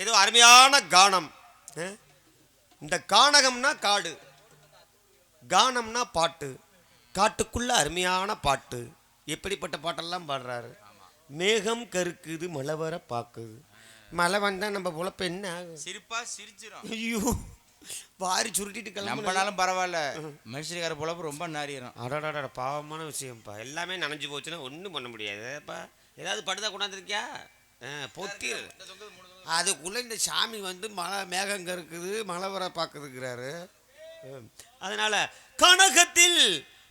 ஏதோ அருமையான கானம். இந்த கானகம்னா காடு, கானம்னா பாட்டு, காட்டுக்குள்ள அருமையான பாட்டு. எப்படிப்பட்ட பாட்டெல்லாம் பாடுறாரு. மேகம் கருக்குது மழை வர பாக்குது, மழை வந்தா நம்ம பொழப்ப என்ன ஆகும்? சிரிப்பா சிரிச்சிரும். ஐயோ வாரி சுருட்டிட்டு கிளம்பினாலும் பரவாயில்ல, மனுஷக்கார பொழப்பு ரொம்ப நாரிடும். அடாடாடா பாவமான விஷயம்ப்பா. எல்லாமே நனைஞ்சு போச்சுன்னா ஒன்றும் பண்ண முடியாதுப்பா. ஏதாவது படுதா கொண்டாந்துருக்கியா? பொத்தி அதுக்குள்ளே இந்த சாமி வந்து மழை மேகம் கருக்குது மழை வர பார்க்குதுங்கிறாரு. அதனால கனகத்தில்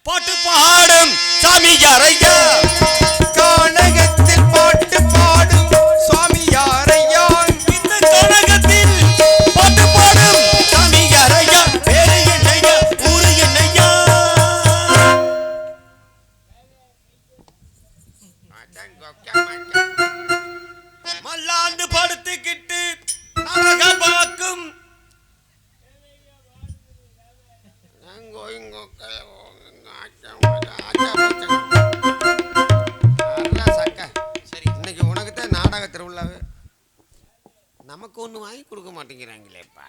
பாட்டு பாடும் சாமி யாரையா, கனகத்தில் பாட்டு பாடும் சுவாமி யாரையா, இந்த கனகத்தில் பாட்டு பாடும் சாமி யாரையா, பேரு என்னையா ஊரு என்னையா. மல்லாண்டு படுத்துக்கிட்டு நரகம் பார்க்கும் சரி. இன்னைக்கு உனக்குத்தான் நாடக திருவிழாவே, நமக்கு ஒன்று வாங்கி கொடுக்க மாட்டேங்கிறாங்களேப்பா.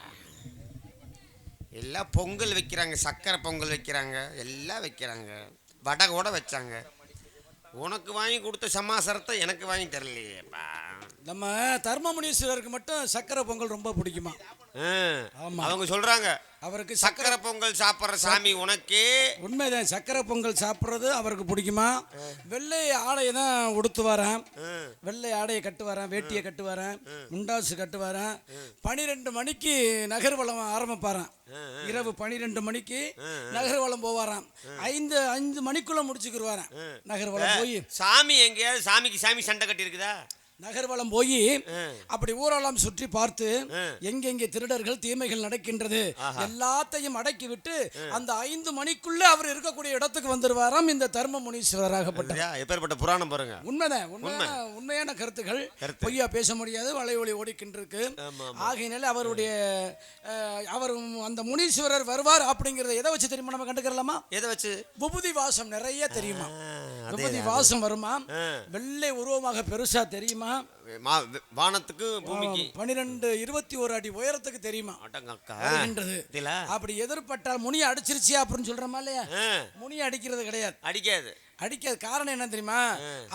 எல்லாம் பொங்கல் வைக்கிறாங்க, சக்கரை பொங்கல் வைக்கிறாங்க, எல்லாம் வைக்கிறாங்க, வடை கூட வச்சாங்க. உனக்கு வாங்கி கொடுத்த சமாசாரத்தை எனக்கு வாங்கி தரலையேப்பா. நம்ம தர்மமுனீஸ்வரருக்கு மட்டும் சக்கரை பொங்கல் ரொம்ப பிடிக்குமா? அவங்க சொல்றாங்க அவருக்கு சக்கரை பொங்கல் சாப்பிட்ற சாமி உனக்கே. உண்மைதான், சக்கரை பொங்கல் சாப்பிட்றது அவருக்கு பிடிக்குமா? வெள்ளை ஆடையை தான் உடுத்து வரேன், வெள்ளை ஆடையை கட்டு வரேன், வேட்டியை கட்டு வரேன், முண்டாசு கட்டு வரேன். 12 மணிக்கு நகர்வலம் ஆரம்பிப்பாரான். இரவு 12 மணிக்கு நகர்வலம் போவாராம். 5 மணிக்குள்ள முடிச்சுக்கிடுவாரான் நகர்வலம் போய். சாமி எங்கேயாவது சாமிக்கு சாமி சண்டை கட்டி இருக்குதா? நகர்வலம் போய் அப்படி ஊரெல்லாம் சுற்றி பார்த்து எங்கெங்கே திருடர்கள் தீமைகள் நடக்கின்றது எல்லாத்தையும் அடக்கி விட்டு அந்த 5 மணிக்குள்ள அவர் இருக்கக்கூடிய இடத்துக்கு வந்துருவாராம் இந்த தர்ம முனீஸ்வரராகப்பட்ட. எப்பேற்பட்ட புராணம் பாருங்க. உண்மைதான், உண்மையான கருத்துக்கள், பொய்யா பேச முடியாது, வலை ஒளி ஓடிக்கின்றிருக்கு. ஆகையினால அவருடைய அவர் அந்த முனீஸ்வரர் வருவார் அப்படிங்கறத எதை வச்சு தெரியுமா நம்ம கண்டுக்கலாமா? எதை வச்சு? விபூதி வாசம் நிறைய தெரியுமா? விபூதி வாசம் வருமா? வெள்ளை உருவமாக பெருசா தெரியுமா? வானத்துக்கு பூமிக்கு 12-21 அடி உயரத்துக்கு தெரியுமா? அப்படி எதிர்பட்டால் முனி அடிச்சிருச்சியா அப்படின்னு சொல்றமா இல்லையா? முனி அடிக்கிறது கிடையாது, அடிக்காது. காரணம் என்ன தெரியுமா?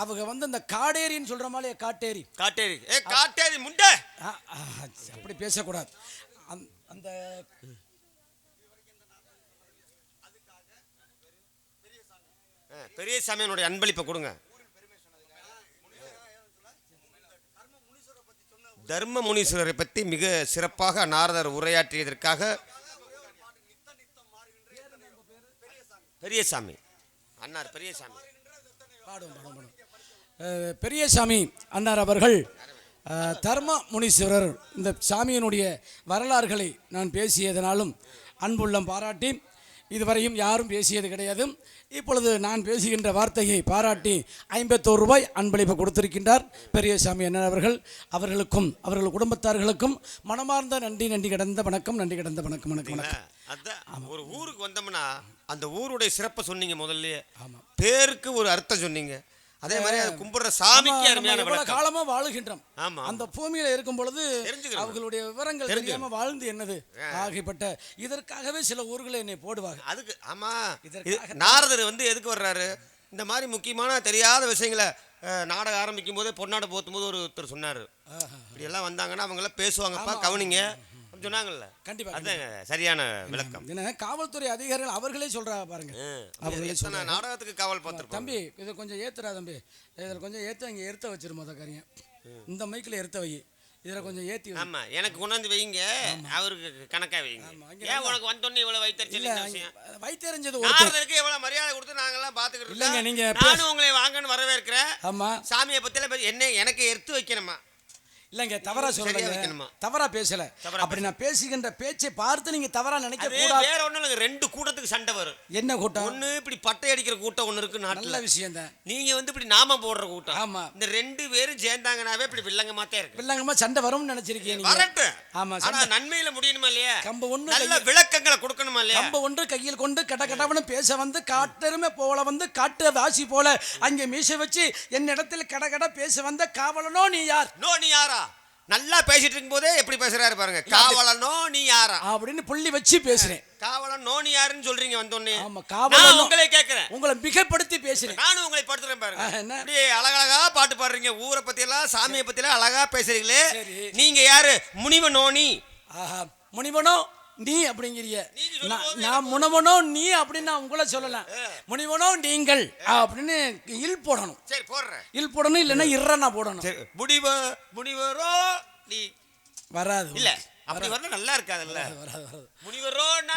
அவங்க வந்து இந்த காடேரின்னு சொல்றமா இல்லையா? காட்டேரி முண்டை அப்படி பேசக்கூடாது. அந்த பெரிய சாமியினுடைய அன்பளிப்பை கொடுங்க. தர்ம முனீஸ்வரரை பற்றி மிக சிறப்பாக நாரதர் உரையாற்றியதற்காக பெரியசாமி அன்னார் பெரியசாமி அன்னார் அவர்கள் தர்ம முனீஸ்வரர் இந்த சாமியினுடைய வரலாறுகளை நான் பேசியதனாலும் அன்புள்ளம் பாராட்டி இதுவரையும் யாரும் பேசியது கிடையாது. இப்பொழுது நான் பேசுகின்ற வார்த்தையை பாராட்டி 51 ரூபாய் அன்பளிப்பு கொடுத்திருக்கின்றார் பெரியசாமி அண்ணன் அவர்கள். அவர்களுக்கும் அவர்கள் குடும்பத்தார்களுக்கும் மனமார்ந்த நன்றி கடந்த வணக்கம். அதான் ஒரு ஊருக்கு வந்தோம்னா அந்த ஊருடைய சிறப்பை சொன்னீங்க. முதல்ல பேருக்கு ஒரு அர்த்தம் சொன்னீங்க. அதே மாதிரி அது கும்பிடுற சாமிக்கு அருமையான விளக்கம். காலமா வாழுகின்றோம், அந்த பூமியில இருக்கும் பொழுது அவர்களுடைய விவரங்கள் தெரியாம வாழ்ந்து என்னது ஆகிப்பட்ட இதற்காகவே சில ஊர்களை என்னை போடுவாங்க. அதுக்கு ஆமா, நாரதர் வந்து எதுக்கு வர்றாரு? இந்த மாதிரி முக்கியமான தெரியாத விஷயங்களை நாடகம் ஆரம்பிக்கும் போதே பொன்னாடை போத்தும் போது ஒருத்தர் சொன்னாரு, இப்படி எல்லாம் வந்தாங்கன்னா அவங்க எல்லாம் பேசுவாங்கப்பா, கவனிங்க சொன்னாங்கல்ல. கண்டிப்பா அதான் சரியான விளக்கம். காவல்துறை அதிகாரிகள் அவர்களே சொல்றாங்க பாருங்க. அவர்களே நாடகத்துக்கு காவல் பார்த்து தம்பி இதை கொஞ்சம் ஏத்துறா தம்பி, இதில் கொஞ்சம் ஏற்ற இங்கே எடுத்த வச்சிரு மொதல் காரியம், இந்த மைக்கில் எடுத்த வை, இதில் கொஞ்சம் ஏற்றி. ஆமா, எனக்கு கொண்டாந்து வைங்க, அவருக்கு கணக்கா வைங்க. ஏன் உனக்கு வந்தோடனே இவ்வளவு வைத்தறிஞ்சது நாரதருக்கு எவ்வளவு மரியாதை கொடுத்து நாங்கெல்லாம் பார்த்துக்கிட்டு இருக்கோம். நீங்க நானும் உங்களை வாங்கன்னு வரவேற்கிறேன். ஆமா, சாமியை பத்தியெல்லாம் என்ன எனக்கு எடுத்து வைக்கணுமா? இல்லங்க, தவறா சொல்லல, தவறா பேசல. அப்படி நான் பேசுகின்ற பேச்சை பார்த்து நீங்க தவறா நினைக்க கூடாது. வேற ஒண்ணும் இல்ல, 2 கூட்டத்துக்கு சண்டை வரும். என்ன கூட்டம்? ஒண்ணு இப்படி பட்டை அடிக்கிற கூட்டம் ஒண்ணு இருக்கு நாட்டுல. நல்ல விஷயம் தான். நீங்க வந்து இப்படி நாம போடுற கூட்டம். ஆமா, இந்த 2 பேரும் சேர்ந்தாங்கனாவே இப்படி வில்லங்கமாத்தே இருக்கு. வில்லங்கமா சண்டை வரும்னு நினைச்சிருக்கீங்க. வரட்டு. ஆமா, ஆனா நன்மையில முடியணுமா இல்லையா? கம்ப ஒண்ணு நல்ல விளக்கங்களை கொடுக்கணுமா இல்லையா? கம்ப ஒன்று கையில் கொண்டு கடகடவனு பேச வந்து காட்டெருமை போல வந்து காட்டு வாசி போல அங்கே மீசை வச்சு என்னிடத்தில் கடகட பேச வந்த காவலனோ நீ யார்? நீ யாரா? நல்லா பேசிட்டு இருக்கும் போதே எப்படி பேசுறாரு பாருங்க. காவலனோ நீ யாரா அப்படின்னு புள்ளி வச்சு பேசுறேன். காவலனோ நீ யாருன்னு சொல்றீங்க வந்தோடனே. ஆமா, நான் காவலன் உங்களை கேட்கிறேன், உங்களை மிகப்படுத்தி பேசுறேன். நானும் உங்களை படுத்துறேன் பாருங்க. என்ன? அப்படியே அழகழகா பாட்டு பாடுறீங்க, ஊரை பத்தி எல்லாம் சாமியை பத்தி எல்லாம் அழகா பேசுறீங்களே. சரி. நீங்க யாரு? முனிவனோ நீ? ஆஹா, முனிவனோ நீ அப்படிங்கிறிய. நான் முனவனோ நீ அப்படின்னு நான் உங்களை சொல்லலாம். முனிவனோ நீங்கள் அப்படின்னு இல் போடணும். சரி போடுறேன். இல் போடணும், இல்லைன்னா இறனா போடணும். சரி, முனிவரோ நீ வராது. இல்ல அப்படி வரல, நல்லா இருக்காதுல்ல. வராது.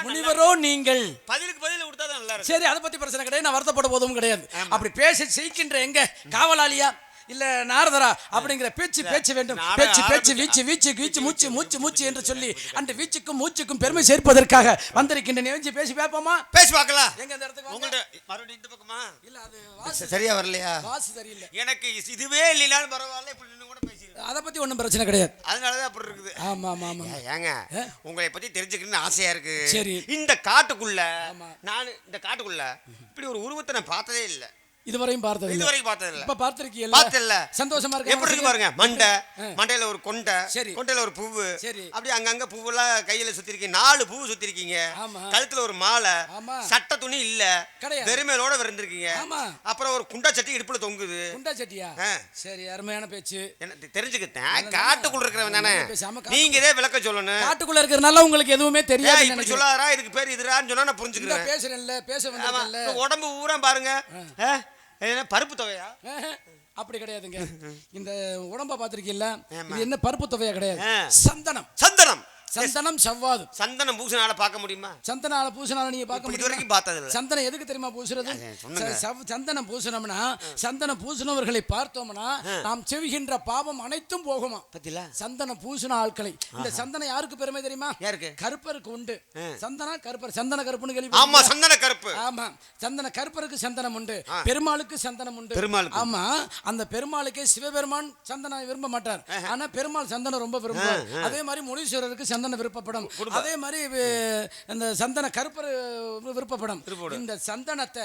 முனிவரோ நீங்கள் பதிலுக்கு பதில் கொடுத்தா நல்லா இருக்கும். சரி, அதை பத்தி பிரச்சனை கிடையாது. நான் வருத்தப்பட போதும் கிடையாது. அப்படி பேச செய்கின்ற எங்க காவலாளியா இல்ல நாரதரா அப்படிங்கிற பேச்சு வேண்டும். பேச்சு வீச்சு வீச்சு மூச்சு மூச்சு மூச்சு என்று சொல்லி அந்த வீச்சுக்கும் மூச்சுக்கும் பெருமை சேர்ப்பதற்காக வந்திருக்கின்ற நெஞ்சு பேசி பார்ப்போமா? பேசி பார்க்கலாம். எங்க இந்த இடத்துக்கு உங்கள்ட்ட மறுபடியும் இந்த பக்கமா? இல்ல, அது வாசி சரியா வரலையா? வாசி சரியில்லை. எனக்கு இதுவே இல்லைனாலும் பரவாயில்ல, இப்படி நின்னு கூட பேசிடுறேன். அதை பத்தி ஒன்றும் பிரச்சனை கிடையாது. அதனாலதான் அப்படி இருக்குது. ஆமா ஆமா ஆமா. ஏங்க உங்களை பத்தி தெரிஞ்சுக்கணும்னு ஆசையா இருக்கு. சரி. இந்த காட்டுக்குள்ள இந்த காட்டுக்குள்ள இப்படி ஒரு உருவத்தை நான் பார்த்ததே இல்லை. இதுவரையும் பார்த்தது இல்ல. இதுவரைக்கும் பார்த்தது இல்ல. இப்ப பார்த்திருக்கீங்க? பார்த்தல. சந்தோஷமா இருக்கு. எப்படி இருக்கு பாருங்க. மண்டையில ஒரு கொண்டை, கொண்டையில ஒரு பூவு, அப்படி அங்கங்க பூவெல்லாம் கையில சுத்தி இருக்கீங்க. 4 பூவு சுத்தி இருக்கீங்க. கழுத்துல ஒரு மாலை, சட்டை துணி இல்ல, வெறுமையோட விருந்திருக்கீங்க. அப்புறம் ஒரு குண்டா சட்டி இடுப்புல தொங்குது. குண்டா சட்டியா? சரி, அருமையான பேச்சு. என்ன தெரிஞ்சுக்கிட்டேன், காட்டுக்குள்ள இருக்கிறவன் தானே, நீங்க இதே விளக்க சொல்லணும். காட்டுக்குள்ள இருக்கிறனால உங்களுக்கு எதுவுமே தெரியாது. இப்படி சொல்லாதரா, இதுக்கு பேர் இதுரான்னு சொன்னா நான் புரிஞ்சுக்கிறேன். பேசுறேன்ல, பேச வந்தேன்ல. உடம்பு ஊரா பாருங்க. பருப்பு தொகையா? அப்படி கிடையாதுங்க. இந்த உடம்ப பாத்திருக்கீல்ல, இது என்ன பருப்பு தொகையா கிடையாது. சந்தனம். சந்தனம் சந்தனம் செவ்வாது. சந்தனம் பூசினால பார்க்க முடியுமா? சந்தனால பூசினால நீங்க பார்க்க முடியும்? இதுவரைக்கும் பார்த்தது இல்ல. சந்தனம் எதுக்கு தெரியுமா பூசுறது? சந்தனம் பூசணும்னா, சந்தனம் பூசினவர்களை பார்த்தோம்னா நாம் செவிகின்ற பாவம் அனைத்தும் போகுமா. பத்தில சந்தனம் பூசின ஆட்களை. இந்த சந்தனம் யாருக்கு பெருமை தெரியுமா? யாருக்கு? கருப்பருக்கு உண்டு. சந்தன கருப்பர், சந்தன கருப்புன்னு கேள்வி. ஆமா, சந்தன கருப்பு. ஆமா, சந்தன கருப்பருக்கு சந்தனம் உண்டு, பெருமாளுக்கு சந்தனம் உண்டு. ஆமா, அந்த பெருமாளுக்கே சிவபெருமான் சந்தனம் விரும்ப மாட்டார், ஆனா பெருமாள் சந்தனம் ரொம்ப விரும்புவார். அதே மாதிரி முனீஸ்வரருக்கு சந்தன விருப்பப்படும். அதே மாதிரி இந்த சந்தன கருப்பர் விருப்பப்படும். இந்த சந்தனத்தை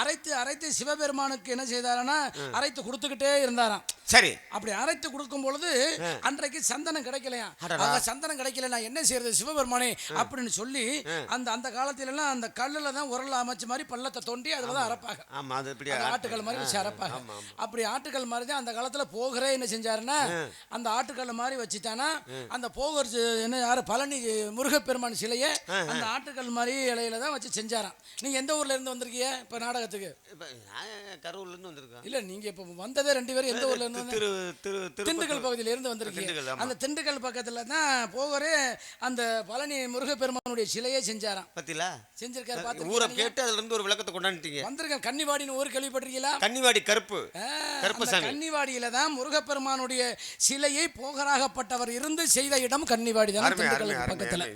அரைத்து அரைத்து சிவபெருமானுக்கு என்ன செய்தாரனா அரைத்து கொடுத்துக்கிட்டே இருந்தாராம். சரி. அப்படி அரைத்து கொடுக்கும் பொழுது அன்றைக்கு சந்தனம் கிடைக்கலையா. சந்தனம் கிடைக்கல, என்ன செய்யறது சிவபெருமானே அப்படின்னு சொல்லி அந்த காலத்துல எல்லாம் அந்த கல்லுல தான் உரல் அமைச்ச மாதிரி பள்ளத்தை தோண்டி அதுலதான் அரைப்பாங்க. ஆட்டுக்கல் மாதிரி வச்சு அரைப்பாங்க. அப்படி ஆட்டுக்கல் மாதிரி தான் அந்த காலத்துல போகரே என்ன செஞ்சாருன்னா அந்த ஆட்டுக்கல் மாதிரி வச்சுட்டானா அந்த போகர் என்ன யாரு பழனி முருகப்பெருமான் சிலையை அந்த ஆட்டுக்கல் மாதிரி இலையில தான் வச்சு செஞ்சாராம். நீங்க எந்த ஊர்ல இருந்து வந்திருக்கீங்க இப்ப நாடகத்துக்கு? கரூர்ல இருந்து வந்திருக்கோம். இல்ல, நீங்க இப்ப வந்ததே 2 பேரும் எந்த ஊர்ல இருந்து? திண்டுக்கல் பகுதியில இருந்து வந்திருக்கீங்க. அந்த திண்டுக்கல் பக்கத்துல தான் போகரே அந்த பழனி முருகப்பெருமானுடைய சிலையை செஞ்சாராம். பத்தில செஞ்சிருக்காரு. பாத்து ஊரை கேட்டு அதுல இருந்து ஒரு விளக்கத்தை கொண்டாந்துட்டீங்க. வந்திருக்கேன். கன்னிவாடின்னு ஊர் கேள்விப்பட்டிருக்கீங்களா? கன்னிவாடி கருப்பு கருப்பசாமி. கன்னிவாடியில தான் முருகப்பெருமானுடைய சிலையை போகராகப்பட்டவர் இருந்து செய்த இடம் கன்னிவாடி தான்.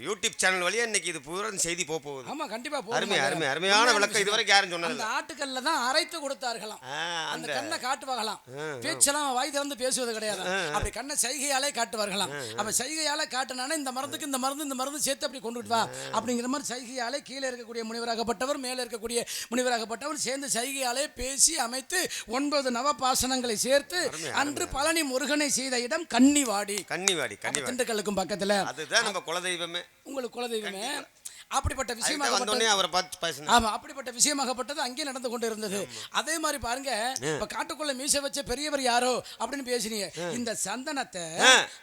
யூடியூப் சேனல் வழியா இன்னைக்கு இது பூரா செய்தி போகுது. ஆமா, கண்டிப்பா போகுது. அருமையான விளக்கம். இதுவரைக்கும் யாரும் சொன்னது அந்த ஆட்டுக்கல்ல தான் அரைத்து கொடுத்தார்களாம். அந்த கண்ணை காட்டுவாங்களாம். பேச்செல்லாம் வாய் திறந்து பேசுவது கிடையாது. அப்படி கண்ணை சைகையாலே காட்டுவார்களாம். அப்ப சைகையால காட்டுனானே இந்த மருந்துக்கு இந்த மருந்து சேர்த்து அப்படி கொண்டுட்டு வா அப்படிங்கிற மாதிரி சைகையாலே கீழே இருக்கக்கூடிய முனிவராகப்பட்டவர் மேலே இருக்கக்கூடிய முனிவராகப்பட்டவர் சேர்ந்து சைகையாலே பேசி அமைத்து 9 நவபாசனங்களை சேர்த்து அன்று பழனி முருகனை செய்த இடம் கன்னிவாடி. கன்னிவாடி திண்டுக்கலுக்கும் பக்கத்துல. அதுதான் நம்ம குலதெய்வமே. உங்களுக்கு குலதெய்வமே. அப்படிப்பட்ட விஷயமாகப்பட்டது அங்கே நடந்து கொண்டு இருந்தது. அதே மாதிரி பாருங்க, இப்ப காட்டுக்குள்ள மீசை வச்ச பெரியவர் யாரோ அப்படின்னு பேசினீங்க. இந்த சந்தனத்தை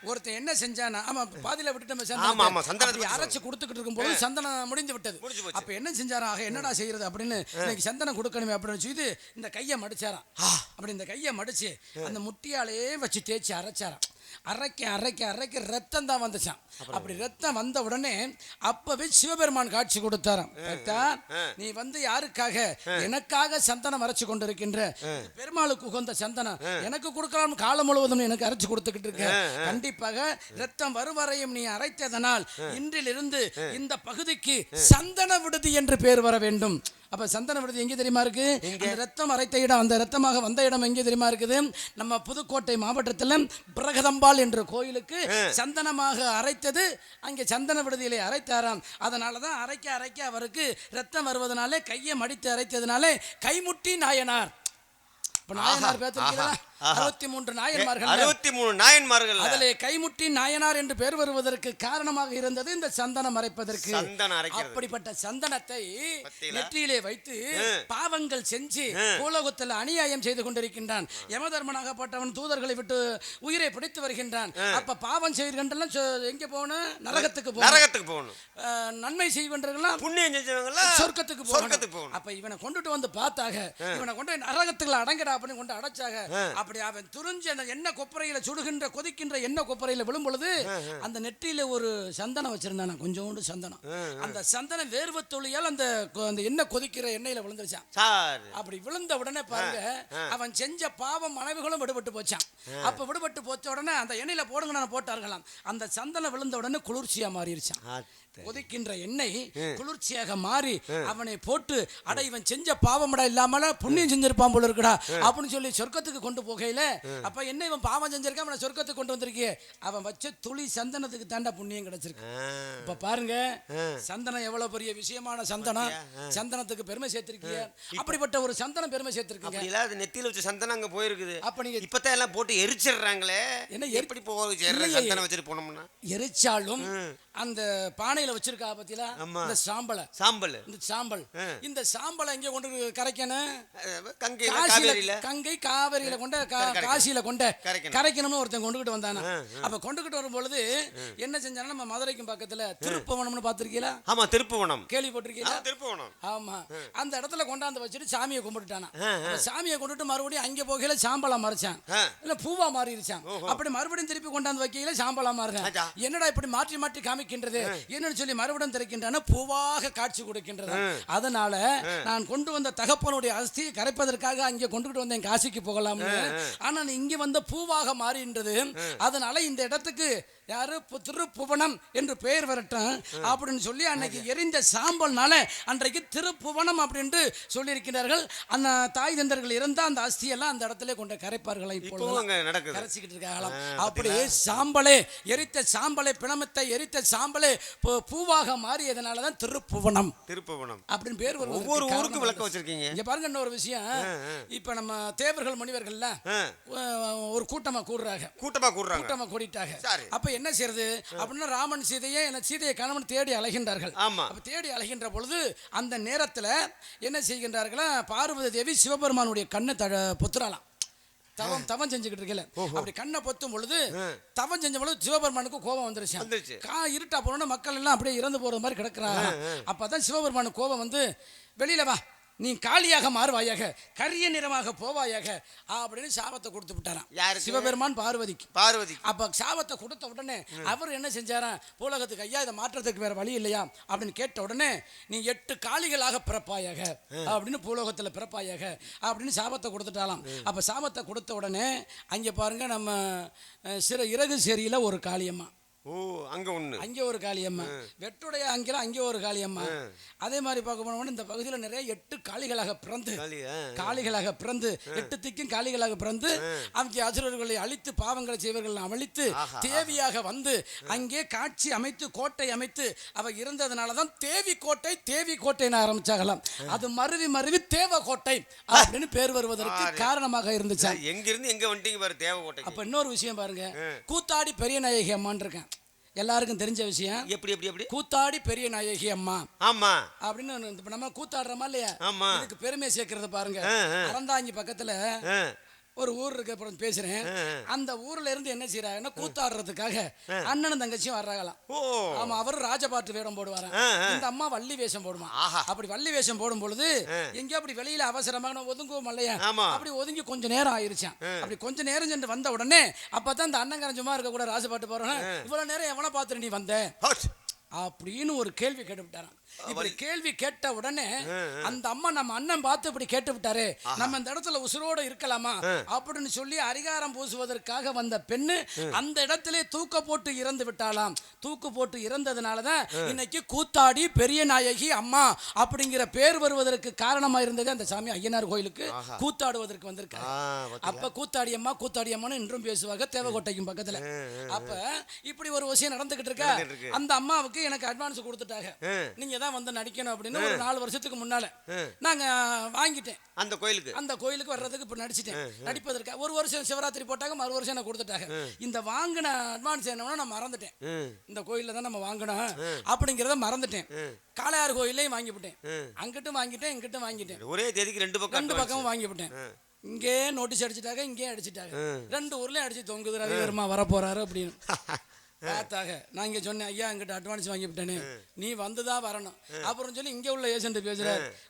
ஒருத்தன் என்ன செஞ்சானா, ஆமா பாதியில விட்டுட்டு அரைச்சு கொடுத்துக்கிட்டு இருக்கும் போது சந்தனம் முடிந்து விட்டது. அப்ப என்ன செஞ்சாராக, என்னடா செய்யறது அப்படின்னு இன்னைக்கு சந்தனம் கொடுக்கணுமே அப்படின்னு சொல்லி இந்த கையை மடிச்சாராம். அப்படி இந்த கையை மடிச்சு அந்த முட்டியாலே வச்சு தேய்ச்சி அரைச்சாராம். அரைக்க ரத்தம் தான் வந்துச்சான். அப்படி ரத்தம் வந்த உடனே அப்பவே சிவபெருமான் காட்சி கொடுத்தாராம். நீ வந்து யாருக்காக? எனக்காக சந்தனம் அரைச்சு கொண்டிருக்கின்ற பெருமாளுக்கு உகந்த சந்தனம் எனக்கு கொடுக்கலாம், காலம் முழுவதும் எனக்கு அரைச்சு கொடுத்துக்கிட்டு இருக்க. கண்டிப்பாக ரத்தம் வரும் வரையும் நீ அரைத்ததனால் இன்றிலிருந்து இந்த பகுதிக்கு சந்தன விடுதி என்று பேர் வர வேண்டும். அப்ப சந்தன விடுதி எங்கே தெரியுமா இருக்கு? அந்த ரத்தம் அரைத்த இடம், அந்த ரத்தமாக வந்த இடம் எங்கே தெரியுமா இருக்குது? நம்ம புதுக்கோட்டை மாவட்டத்தில் பிரகதம்பாள் என்ற கோயிலுக்கு சந்தனமாக அரைத்தது அங்கே சந்தன விடுதியிலே அரைத்தாராம். அதனாலதான் அரைக்க அவருக்கு ரத்தம் வருவதனாலே கையை மடித்து அரைத்ததுனாலே கைமுட்டி நாயனார். இப்ப நாயனார் பேத்திருக்கிறா 63 நாயன்மார்கள் 63 நாயன்மார்கள் அதிலே கைமுட்டி நாயனார் என்று பெயர் வருவதற்கு காரணமாக இருந்தது இந்த சந்தனம் அரைப்பதற்கு. அப்படிப்பட்ட சந்தனத்தை நெற்றியிலே வைத்து பாவங்கள் செஞ்சு பூலோகத்தில் அநியாயம் செய்து கொண்டிருக்கின்றான். யமதர்மனாகப்பட்டவன் தூதர்களை விட்டு உயிரை பிடித்து வருகின்றான். அப்ப பாவம் செய்கின்றெல்லாம் எங்க போகணும்? நரகத்துக்கு போகணும். நன்மை செய்கின்றவர்கள் புண்ணியம் செஞ்சவங்க சொர்க்கத்துக்கு போகணும். அப்ப இவனை கொண்டுட்டு வந்து பார்த்தாக, இவனை கொண்டு நரகத்துக்குள்ள அடங்கடா அப்படின்னு கொண்டு அடைச்சாக. அப்படி அவன் துறிஞ்ச என்ன கொப்பரையில சுடுகின்ற கொதிக்கின்ற என்ன கொப்பரையில விழும் பொழுது அந்த நெற்றியில ஒரு சந்தனம் வச்சிருந்தான, கொஞ்சோண்டு சந்தனம். அந்த சந்தனம் வேர்வை துளியால் அந்த எண்ணெய் கொதிக்கிற எண்ணெயில விழுந்துருச்சான். அப்படி விழுந்த உடனே பாருங்க, அவன் செஞ்ச பாவம் மனைவிகளும் விடுபட்டு போச்சான். அப்ப விடுபட்டு போச்ச உடனே அந்த எண்ணெயில போடுங்க போட்டார்களாம். அந்த சந்தனம் விழுந்த உடனே குளிர்ச்சியா மாறிடுச்சான். கொதிக்கின்ற எண்ணெய் குளிர்ச்சியாக மாறி அவனை போட்டு அட இவன் செஞ்ச பாவமடா இல்லாமல புண்ணியம் செஞ்சிருப்பான் போல இருக்குடா அப்படின்னு சொல்லி சொர்க்கத்துக்கு கொண்டு போகையில, அப்ப என்ன இவன் பாவம் செஞ்சிருக்கான், அவனை சொர்க்கத்துக்கு கொண்டு வந்திருக்கே, அவன் வச்ச துளி சந்தனத்துக்கு தாண்டா புண்ணியம் கிடைச்சிருக்கு. இப்ப பாருங்க சந்தனம் எவ்வளவு பெரிய விஷயமான சந்தனம். சந்தனத்துக்கு பெருமை சேர்த்திருக்கீங்க. அப்படிப்பட்ட ஒரு சந்தனம் பெருமை சேர்த்திருக்கீங்க. அது நெத்தியில வச்ச சந்தனம் அங்க போயிருக்குது. அப்ப நீங்க இப்பதான் எல்லாம் போட்டு எரிச்சிடுறாங்களே, என்ன எப்படி சந்தனம் வச்சுட்டு போனோம்னா எரிச்சாலும் அந்த பானையில வச்சிருக்கா பத்தியா இந்த சாம்பல் இந்த சாம்பலை எங்க கொண்டு கரைக்கணும்? கங்கை காவிரியில கொண்ட காசியில கொண்ட கரைக்கணும்னு ஒருத்தன் கொண்டுகிட்டு வந்தானா. அப்ப கொண்டுகிட்டு வரும் பொழுது என்ன செஞ்சானா, நம்ம மதுரைக்கும் பக்கத்துல திருப்புவனம்னு பாத்திருக்கீங்களா? ஆமா, திருப்புவனம் கேள்விப்பட்டிருக்கீங்களா? திருப்புவனம். ஆமா, அந்த இடத்துல கொண்டாந்து வச்சுட்டு சாமியை கும்பிட்டுட்டானா. சாமியை கொண்டுட்டு மறுபடியும் அங்கே போகையில சாம்பலா மறைச்சான், இல்ல பூவா மாறிடுச்சான். அப்படி மறுபடியும் திருப்பி கொண்டாந்து வைக்கையில சாம்பலா மாறினான். என்னடா இப்படி மாற்றி மாற்றி காமிக்கின்றது என்னன்னு சொல்லி மறுபடியும் திறக்கின்றன, பூவாக காட்சி கொடுக்கின்றது. அதனால நான் கொண்டு வந்த தகப்பனுடைய அஸ்தியை கரைப்பதற்காக அங்கே கொண்டுகிட்டு வந்தேன் காசிக்கு போகலாம்னு. ஆனா இங்க வந்த பூவாக மாறின்றது. அதனால இந்த இடத்துக்கு யாரு திருப்புவனம் என்று பெயர் வரட்டும் அப்படின்னு சொல்லி அன்னைக்கு எரிந்த சாம்பல்னால அன்றைக்கு திருப்புவனம் அப்படின்னு சொல்லி இருக்கின்றார்கள். அந்த தாய் தந்தர்கள் இருந்தா அந்த அஸ்தியெல்லாம் அந்த இடத்துல கொண்டு கரைப்பார்கள். இப்போ கரைச்சிக்கிட்டு இருக்காங்களாம். அப்படி சாம்பலே எரித்த சாம்பலை பிணமத்தை எரித்த சாம்பலே பூவாக மாறியதனாலதான் திருப்புவனம் அப்படின்னு பேர் வரும். ஒவ்வொரு ஊருக்கும் விளக்கம் வச்சிருக்கீங்க. இங்க பாருங்க இன்னொரு விஷயம். இப்ப நம்ம தேவர்கள் முனிவர்கள்ல ஒரு கூட்டமா கூடிட்டாங்க. அப்ப என்ன செய்யறது அப்படின்னா, ராமன் சீதையை கணவன் தேடி அலைகின்றார்கள். அப்ப தேடி அலைகின்ற பொழுது அந்த நேரத்துல என்ன செய்கின்றார்களா, பார்வதி தேவி சிவபெருமானுடைய கண்ணை பொத்துறாளாம். தவம் செஞ்சுக்கிட்டு இருக்கல. அப்படி கண்ணை பொத்தும் பொழுது தவம் செஞ்ச பொழுது சிவபெருமானுக்கு கோபம் வந்துருச்சு. இருட்டா போனோம்னா மக்கள் எல்லாம் அப்படியே இறந்து போற மாதிரி கிடக்குறாங்க. அப்பதான் சிவபெருமானுக்கு கோபம் வந்து, வெளியில வா, நீ காளியாக மாறுவாயாக, கரிய நிறமாக போவாயாக அப்படின்னு சாபத்தை கொடுத்து விட்டாராம். சிவபெருமான் பார்வதிக்கு. அப்ப சாபத்தை கொடுத்த உடனே அவர் என்ன செஞ்சாரா, பூலகத்துக்கு ஐயா இதை மாற்றத்துக்கு வேற வழி இல்லையா அப்படின்னு கேட்ட உடனே, நீ 8 காளிகளாக பிறப்பாயாக அப்படின்னு பூலோகத்துல பிறப்பாயாக அப்படின்னு சாபத்தை கொடுத்துட்டாலாம். அப்ப சாபத்தை கொடுத்த உடனே அங்க பாருங்க, நம்ம இறகு சேரியில ஒரு காளியம்மா, அங்கே ஒரு காளியம்மா, வெட்டுடைய அங்கே ஒரு காளியம்மா. அதே மாதிரி பார்க்க போனோம்னா இந்த பகுதியில் நிறைய 8 காளிகளாக பிறந்து 8 திக்கும் காளிகளாக பிறந்து அங்கே அசுரர்களை அழித்து பாவங்களை செய்வர்கள் அழித்து தேவியாக வந்து அங்கே காட்சி அமைத்து கோட்டை அமைத்து அவ இருந்ததுனாலதான் தேவி கோட்டைன்னு ஆரம்பிச்சாகலாம். அது மருவி தேவகோட்டை அப்படின்னு பேர் வருவதற்கு காரணமாக இருந்துச்சு. எங்கிருந்து எங்க வந்துட்டீங்க பாரு தேவகோட்டை. அப்ப இன்னொரு விஷயம் பாருங்க, கூத்தாடி பெரிய நாயகி அம்மான் இருக்கேன், எல்லாருக்கும் தெரிஞ்ச விஷயம். எப்படி கூத்தாடி பெரிய நாயகி அம்மா அப்படின்னு நம்ம கூத்தாடுறோமா இல்லையா, இதுக்கு பெருமை சேர்க்கறது பாருங்க. அறந்தாங்கி பக்கத்துல ஒரு ஊர் இருக்கு, அப்புறம் பேசுறேன். அந்த ஊர்ல இருந்து என்ன செய்யறாங்கன்னா, கூத்தாடுறதுக்காக அண்ணனும் தங்கச்சியும் வர்றாங்களாம். ஆமா, அவரு ராஜபாட்டு வேடம் போடுவாராம், இந்த அம்மா வள்ளி வேஷம் போடுவான். அப்படி வள்ளி வேஷம் போடும் பொழுது எங்கேயோ அப்படி வெளியில அவசரமாக ஒதுங்குவோம் இல்லையா, அப்படி ஒதுங்கி கொஞ்ச நேரம் ஆயிருச்சான். அப்படி கொஞ்ச நேரம் சென்று வந்த உடனே அப்பதான் இந்த அண்ணன் சும்மா இருக்க கூட ராஜபாட்டு போறேன், இவ்வளவு நேரம் எவனை பார்த்துட்டு நீ வந்த அப்படின்னு ஒரு கேள்வி கேட்டுவிட்டாராம். இப்படி கேள்வி கேட்ட உடனே அந்த அம்மா, நம்ம அண்ணன் பார்த்து இப்படி கேட்டு விட்டாரு, நம்ம இந்த இடத்துல உசுரோட இருக்கலாமா அப்படின்னு சொல்லி அரிகாரம் பூசுவதற்காக வந்த பெண்ணு அந்த இடத்திலே தூக்க போட்டு இறந்து விட்டாலாம். தூக்கு போட்டு இறந்ததுனாலதான் இன்னைக்கு கூத்தாடி பெரிய நாயகி அம்மா அப்படிங்கிற பேர் வருவதற்கு காரணமா இருந்தது. அந்த சாமி ஐயனார் கோயிலுக்கு கூத்தாடுவதற்கு வந்திருக்காங்க. அப்ப கூத்தாடி அம்மான்னு இன்றும் பேசுவாங்க தேவகோட்டைக்கும் பக்கத்துல. அப்ப இப்படி ஒரு விஷயம் நடந்துகிட்டு இருக்க, அந்த அம்மாவுக்கு எனக்கு அட்வான்ஸ் கொடுத்துட்டாங்க, நீங்க தான் வந்து நடிக்கணும் அப்படின்னு ஒரு 4 வருஷத்துக்கு முன்னால நாங்க வாங்கிட்டேன். அந்த கோயிலுக்கு வர்றதுக்கு இப்ப நடிச்சிட்டேன். நடிப்பதற்கு ஒரு வருஷம் சிவராத்திரி போட்டாங்க, மறு வருஷம் எனக்கு கொடுத்துட்டாங்க. இந்த வாங்கின அட்வான்ஸ் என்னன்னா நான் மறந்துட்டேன். இந்த கோயில்ல தான் நம்ம வாங்கணும் அப்படிங்கிறத மறந்துட்டேன். காளையார் கோயிலையும் வாங்கிவிட்டேன். அங்கிட்டும் வாங்கிட்டேன், இங்கிட்டும் வாங்கிட்டேன். ஒரே தேதிக்கு ரெண்டு பக்கம் வாங்கிவிட்டேன். இங்கே நோட்டீஸ் அடிச்சுட்டாங்க, இங்கே அடிச்சுட்டாங்க. 2 ஊர்லயும் அடிச்சு தொங்குது ரவிவர்மா வரப்போறாரு அப்படின்னு பார்த்தாக. நான் இங்கே சொன்னேன், ஐயா எங்கிட்ட அட்வான்ஸ் வாங்கி விட்டேன்னு, நீ வந்துதான் வரணும் அப்புறம் சொல்லி இங்கே உள்ள ஏஜென்ட் பேசுற,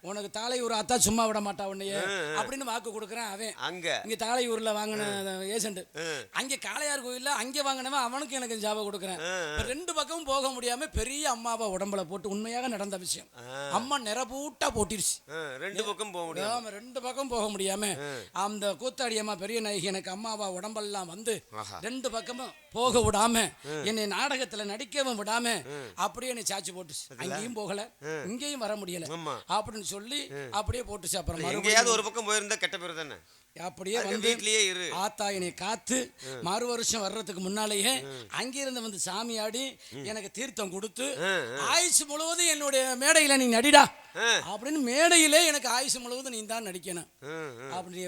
உனக்கு தாளையூர் அத்தா சும்மா விட மாட்டா உன்னையே அப்படின்னு வாக்கு கொடுக்குறேன். அவன் இங்கே தாளையூரில் வாங்கின ஏஜென்ட், அங்கே காளையார் கோயிலில் அங்கே வாங்கினவன் அவனுக்கு எனக்கு ஜாபம் கொடுக்குறேன். 2 பக்கமும் போக முடியாம பெரிய அம்மாவை உடம்புல போட்டு, உண்மையாக நடந்த விஷயம், அம்மா நிறபூட்டா போட்டிருச்சு. 2 பக்கம் போக முடியாம 2 பக்கம் போக முடியாம அந்த கூத்தாடி அம்மா பெரிய நாயகி எனக்கு அம்மாவா உடம்பெல்லாம் வந்து 2 பக்கமும் போக விடாம என்னை நாடகத்துல நடிக்கவும் விடாம அப்படியே என்னை சாச்சி போட்டுச்சு. அங்கேயும் போகல, இங்கேயும் வர முடியல அப்படின்னு சொல்லி அப்படியே போட்டுச்சு. அப்புறம் எங்கேயாவது ஒரு பக்கம் போயிருந்தா கெட்ட பேர் தானே. அப்படியே வந்து ஆத்தா என்னை காத்து மறு வருஷம் வர்றதுக்கு முன்னாலேயே அங்கிருந்து வந்து சாமியாடி எனக்கு தீர்த்தம் கொடுத்து, ஆயுசு முழுவதும் என்னுடைய மேடையில நீ நடிடா அப்படின்னு, மேடையிலே எனக்கு ஆயுசு முழுவதும் நீ தான் நடிக்கணும் அப்படின்னு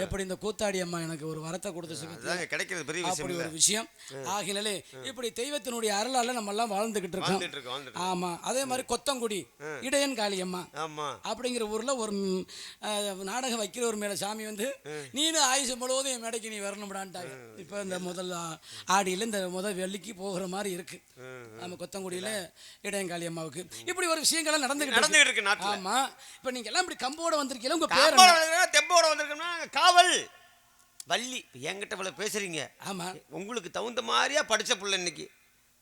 எப்படி இந்த கூத்தாடி அம்மா எனக்கு ஒரு வரத்தை கொடுத்து கிடைக்கிறது பெரிய அப்படி ஒரு விஷயம். ஆகினாலே இப்படி தெய்வத்தினுடைய அருளால நம்ம எல்லாம் வாழ்ந்துகிட்டு இருக்கோம். ஆமா. அதே மாதிரி கொத்தங்குடி இடையன் காளியம்மா அப்படிங்கிற ஊர்ல ஒரு நாடகம் வைக்கிற ஒரு மேல சாமி வந்து, நீனு ஆயுசு முழுவதும் என் மேடைக்கு நீ வரணும்டான்ட்டாங்க. இப்ப இந்த முதல் ஆடியில இந்த முதல் வெள்ளிக்கு போகிற மாதிரி இருக்கு நம்ம கொத்தங்குடியில இடையங்காளி அம்மாவுக்கு. இப்படி ஒரு விஷயங்கள்லாம் நடந்துகிட்டு இருக்கு நாட்டுல. ஆமா. இப்ப நீங்க எல்லாம் இப்படி கம்போட வந்திருக்கீங்க, உங்க பேர் தெம்போட வந்திருக்கோம்னா காவல் வள்ளி. என்கிட்ட இவ்வளவு பேசுறீங்க. ஆமா. உங்களுக்கு தகுந்த மாதிரியா படிச்ச புள்ள இன்னைக்கு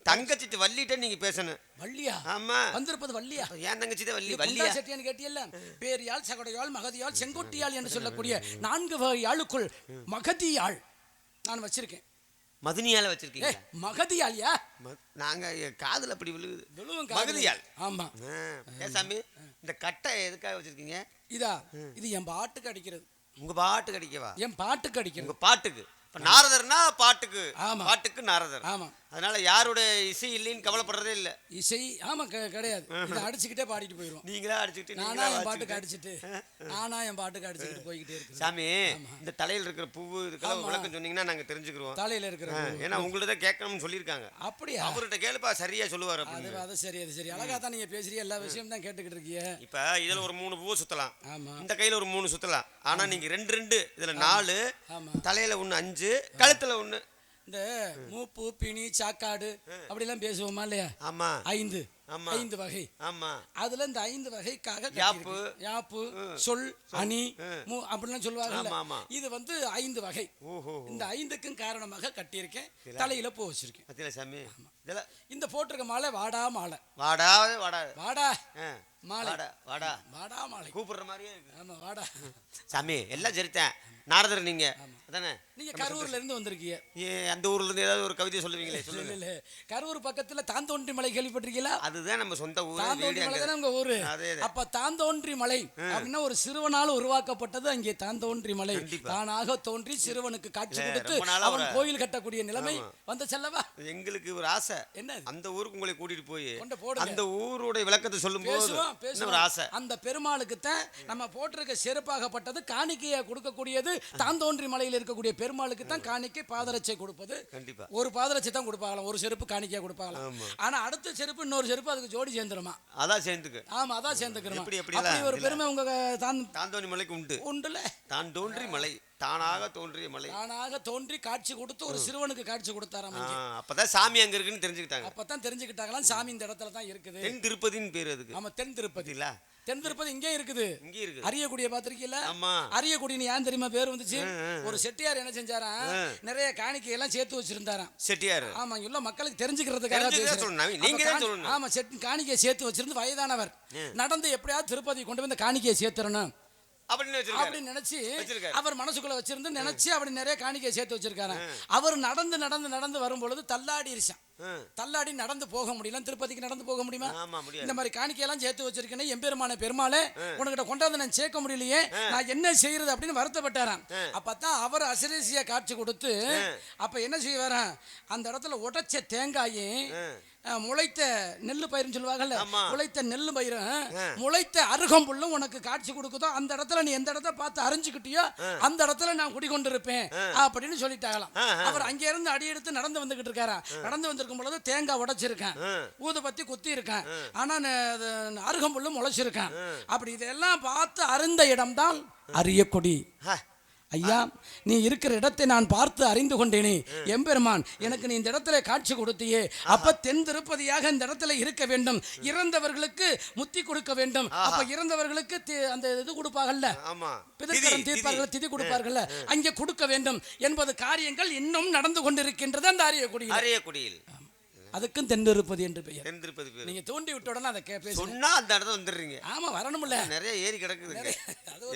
தங்கச்சிட்டு வள்ளிட்ட நீங்க பேசணும். வள்ளியா? ஆமா. வந்திருப்பது வள்ளியா? ஏன் தங்கச்சிட்ட வள்ளி? வள்ளியா செட்டியான்னு கேட்டியல்ல. பேரியாள், சகடையாள், மகதியாள், செங்கோட்டியாள் என்று சொல்லக்கூடிய 4 வகை யாழுக்குள் மகதியாள் நான் வச்சிருக்கேன். மதுனியால வச்சிருக்கீங்க? மகதியாள்யா? நாங்க காதுல அப்படி விழுவும். மகதியாள். ஆமா. சாமி, இந்த கட்டை எதுக்காக வச்சிருக்கீங்க? இது என் பாட்டுக்கு அடிக்கிறது. உங்க பாட்டுக்கு அடிக்கவா? என் பாட்டுக்கு அடிக்கிறது. உங்க பாட்டுக்கு. இப்ப நாரதர்னா பாட்டுக்கு. பாட்டுக்கு நாரதர். ஆமா. அதனால யாரோட இசை இல்லைன்னு கவலைப்படுறதே இல்ல. இசை ஆமா கிடையாது. இதை அடிச்சுக்கிட்டே பாடிட்டு போயிடுவோம். நீங்களா அடிச்சுக்கிட்டு நானா என் பாட்டுக்கு அடிச்சுட்டு போய்கிட்டே இருக்கு. சாமி, இந்த தலையில இருக்கிற பூவு இதுக்கெல்லாம் விளக்கம் சொன்னீங்கன்னா நாங்க தெரிஞ்சுக்கிறோம். தலையில இருக்கிற ஏன்னா உங்கள்ட்ட கேட்கணும்னு சொல்லியிருக்காங்க. அப்படியா? அவர்கிட்ட கேளுப்பா, சரியா சொல்லுவாரு. அது சரி. அழகா தான் நீங்க பேசுறீங்க, எல்லா விஷயம் தான் கேட்டுக்கிட்டு இருக்கீங்க. இப்ப இதுல ஒரு 3 பூவை சுத்தலாம், இந்த கையில ஒரு 3 சுத்தலாம். ஆனா நீங்க 2 இதுல 4, தலையில 1 5, கழுத்துல 1. இந்த மூப்பு, பிணி, சாக்காடு அப்படி எல்லாம் பேசுவோமா இல்லையா? ஆமா. 5 வகை. ஆமா. அதுல இந்த 5 வகைக்காக யாப்பு, சொல், அணி அப்படிலாம் சொல்லுவாங்க. இது வந்து 5 வகை. இந்த 5க்கும் காரணமாக கட்டியிருக்கேன். தலையில பூ வச்சிருக்கேன். சாமி, இந்த போட்டிருக்க மாலை வாடா மாலை. வாடா மாலை கூப்பிடுற மாதிரியே இருக்கு. ஆமா, வாடா. சாமி, எல்லாம் சரிதான். நாரதர் நீங்க அதானே? நீங்க கரூர்ல இருந்து வந்திருக்கீங்க. அந்த ஊர்ல இருந்து ஏதாவது ஒரு கவிதை சொல்லுவீங்களே? சொல்லுங்க. இல்ல, கரூர் பக்கத்துல தாந்தோன்றி மலை கேள்விப்பட்டிருக்கீங்களா? அதுதான் நம்ம சொந்த ஊரு. தாந்தோன்றி மலை தானே உங்க ஊரு. அப்ப தாந்தோன்றி மலை அப்படின்னா ஒரு சிறுவனால் உருவாக்கப்பட்டது. அங்கே தாந்தோன்றி மலை தானாக தோன்றி சிறுவனுக்கு காட்சி கொடுத்து அவன் கோயில் கட்டக்கூடிய நிலைமை வந்து செல்லவா? எங்களுக்கு ஒரு ஆசை. என்ன? அந்த ஊருக்கு உங்களை கூட்டிட்டு போய் அந்த ஊருடைய விளக்கத்தை சொல்லும் போது ஒரு ஆசை. அந்த பெருமாளுக்கு தான் நம்ம போட்டிருக்க செருப்பாகப்பட்டது காணிக்கையா கொடுக்கக்கூடியது. தாந்தோன்றி மலையில் இருக்கக்கூடிய பெருமாளுக்கு தான் காணிக்கை பாதரட்சை கொடுப்பது. கண்டிப்பா ஒரு பாதரட்சை தான் கொடுப்பாங்களாம், ஒரு செருப்பு காணிக்கையா கொடுப்பாங்களாம். ஆனா அடுத்த செருப்பு இன்னொரு செருப்பு அதுக்கு ஜோடி சேர்ந்துருமா? அதான் சேர்ந்துக்கு. ஆமா, அதான் சேர்ந்துக்கிறோம். அப்படி ஒரு பெருமை உங்க தாந்தோன்றி மலைக்கு உண்டுல. தாந்தோன்றி மலை தானாக தோன்றிய மலை. தானாக தோன்றி காட்சி கொடுத்து ஒரு சிறுவனுக்கு காட்சி கொடுத்தாராம். அப்பதான் சாமி அங்க இருக்குன்னு தெரிஞ்சுக்கிட்டாங்க. அப்பதான் தெரிஞ்சுக்கிட்டாங்களாம் சாமி இந்த இடத்துல தான் இருக்குது. தென் திருப்பதின்னு பேரு அதுக்கு. ஆமா, தென் திருப்பதி இல்ல. தென் திருப்பதி இங்கே இருக்குது. அரியக்குடிய பாத்திருக்கீங்களா? ஆமா. அரியக்குடின்னு ஏன் தெரியுமா பேர் வந்துச்சு? ஒரு செட்டியார் என்ன செஞ்சாராம், நிறைய காணிக்கை எல்லாம் சேர்த்து வச்சிருந்தாராம். செட்டியார்? ஆமா, இல்ல மக்களுக்கு தெரிஞ்சுக்கிறதுக்காக. ஆமா, காணிக்கையை சேர்த்து வச்சிருந்து வயதானவர் நடந்து எப்படியாவது திருப்பதி கொண்டு வந்து காணிக்கையை சேர்த்துறணும் அப்படின்னு நினைச்சு அவர் மனசுக்குள்ள வச்சிருந்து நினைச்சு அப்படி நிறைய காணிக்கையை சேர்த்து வச்சிருக்காரு. அவர் நடந்து வரும்பொழுது தள்ளாடிருச்சான். தள்ளாடி நடந்து போக முடியல. திருப்பதிக்கு நடந்து போக முடியுமா? ஆமா முடியாது. இந்த மாதிரி காணிக்கையெல்லாம் சேர்த்து வச்சிருக்கேன், எம்பெருமான பெருமாளே உனக்கிட்ட கொண்டாந்து நான் சேர்க்க முடியலையே, நான் என்ன செய்யறது அப்படின்னு வருத்தப்பட்டாராம். அப்பதான் அவர் அசிரேசியா காட்சி கொடுத்து அப்ப என்ன செய்வாராம், அந்த இடத்துல உடைச்ச தேங்காயும் முளைத்த நெல்லு பயிர்னு சொல்லுவாங்கல்ல, முளைத்த நெல்லு பயிரும் முளைத்த அருகம்புல்லும் உனக்கு காட்சி கொடுக்குதோ அந்த இடத்துல நீ எந்த இடத்த பார்த்து அறிஞ்சுக்கிட்டியோ அந்த இடத்துல நான் குடிகொண்டிருப்பேன் அப்படின்னு சொல்லிட்டாங்களாம். அவர் அங்க இருந்து அடி எடுத்து நடந்து வந்துகிட்டு இருக்காரா. நடந்து வந்திருக்கும் பொழுது தேங்காய் உடைச்சிருக்கேன், ஊதுபத்தி குத்தி இருக்கேன், ஆனா அருகம்புல்லும் முளைச்சிருக்கேன். அப்படி இதெல்லாம் பார்த்து அருந்த இடம்தான் அரியக்குடி. ஐயா, நீ இருக்கிற இடத்தை நான் பார்த்து அறிந்து கொண்டேனே எம்பெருமான், எனக்கு நீ இந்த இடத்துல காட்சி கொடுத்தியே, அப்ப தென் திருப்பதியாக இந்த இடத்துல இருக்க வேண்டும், இறந்தவர்களுக்கு முத்தி கொடுக்க வேண்டும். அப்ப இறந்தவர்களுக்கு அந்த இது கொடுப்பாங்கல்ல, பிதற்கரம் தீர்ப்பார்கள், திதி கொடுப்பார்கள், அங்கே கொடுக்க வேண்டும் என்பது காரியங்கள் இன்னும் நடந்து கொண்டிருக்கின்றது அந்த அரியக்குடியில். அதுக்கும் தென் திருப்பதி என்று பெயர். தென் திருப்பதி பேர் நீங்க தூண்டி விட்ட உடனே அதை சொன்னா அந்த இடத்துல வந்துடுறீங்க. ஆமா, வரணும்ல, நிறைய ஏரி கிடக்குது,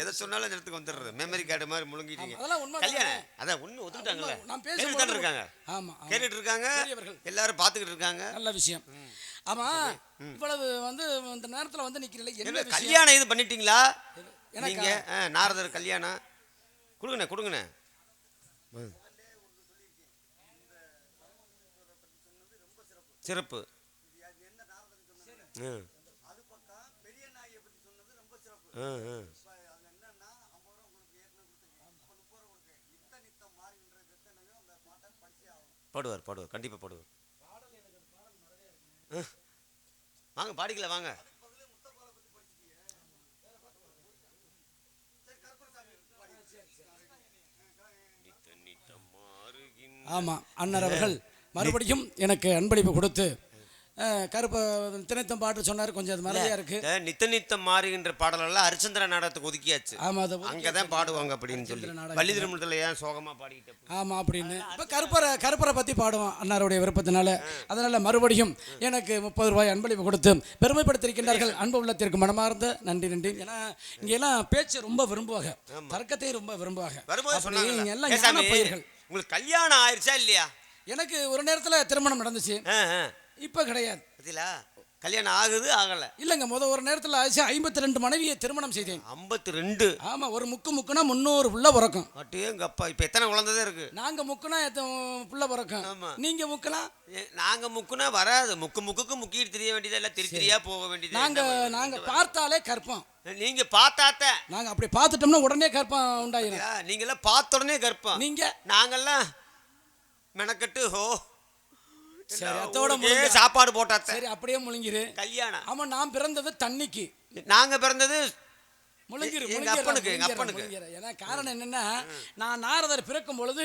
எதை சொன்னாலும் அந்த இடத்துக்கு வந்துடுறது. மெமரி கார்டு மாதிரி முழுங்கிட்டீங்க. கல்யாணம் அதான் ஒண்ணு ஒத்துக்கிட்டாங்கல்ல, நான் பேசிட்டு இருக்காங்க. ஆமா, கேட்டுட்டு இருக்காங்க, எல்லாரும் பாத்துக்கிட்டு இருக்காங்க. நல்ல விஷயம். ஆமா, இவ்வளவு வந்து இந்த நேரத்துல வந்து நிக்கிறீங்க, என்ன கல்யாணம் இது பண்ணிட்டீங்களா நீங்க? நாரதர் கல்யாணம் கொடுங்கண்ணே. சிறப்பு. பாடுவார் கண்டிப்பா பாடுவார். வாங்க பாடிக்கல வாங்க. ஆமா, அண்ணர் அவர்கள் மறுபடியும் எனக்கு அன்பளிப்பு கொடுத்து கருப்ப திணைத்தம் பாட்டு சொன்னார். கொஞ்சம் அது மறதியா இருக்கு. நித்தம் மாறுகின்ற பாடலெல்லாம் ஹரிச்சந்திர நாடகத்துக்கு ஒதுக்கியாச்சு. ஆமா, அங்கதான் பாடுவாங்க அப்படின்னு சொல்லி வள்ளி திருமணத்துல ஏன் சோகமா பாடிக்கிட்டு. ஆமா அப்படின்னு இப்ப கருப்பரை பத்தி பாடுவோம் அன்னாருடைய விருப்பத்தினால. அதனால மறுபடியும் எனக்கு 30 ரூபாய் அன்பளிப்பு கொடுத்து பெருமைப்படுத்திருக்கின்றார்கள். அன்பு உள்ளத்திற்கு மனமார்ந்த நன்றி. ஏன்னா இங்க எல்லாம் பேச்சு ரொம்ப விரும்புவாங்க, தர்க்கத்தையும் ரொம்ப விரும்புவாங்க. உங்களுக்கு கல்யாணம் ஆயிடுச்சா இல்லையா? எனக்கு ஒரு நேரத்துல திருமணம் நடந்துச்சு, இப்ப கிடையாது. கல்யாணம் ஆகுது ஆகல இல்லங்க, ஒரு நேரத்துல ஆச்சு 52 மனைவியை திருமணம் செய்தேன். 52? ஆமா, ஒரு முக்குனா 300 புள்ள பிறக்கும். அட்டேங்கப்பா, இப்ப எத்தனை குழந்தை இருக்கு? நாங்க முக்குனா புள்ள பிறக்கும். நீங்க முக்கலாம்? நாங்க முக்குனா வராது. முக்குக்கு முக்கிட்டு தெரிய வேண்டியது இல்ல, திரியா போக வேண்டியது. நாங்க பார்த்தாலே கற்பம். நீங்க பார்த்தாத்த நாங்க அப்படி பார்த்துட்டோம்னா உடனே கற்பம் உண்டாயிரும். நீங்க எல்லாம் பார்த்த உடனே கற்பம். நாங்கெல்லாம் மெனக்கட்டு சரி அதோட சாப்பாடு போட்டா சரி அப்படியே முழுங்கிரு. கல்யாணம். ஆமா, நான் பிறந்தது தண்ணிக்கு, நாங்க பிறந்தது முழுங்கிரு. அப்பனுக்கு. ஏன்னா காரணம் என்னன்னா, நான் நாரதர் பிறக்கும் பொழுது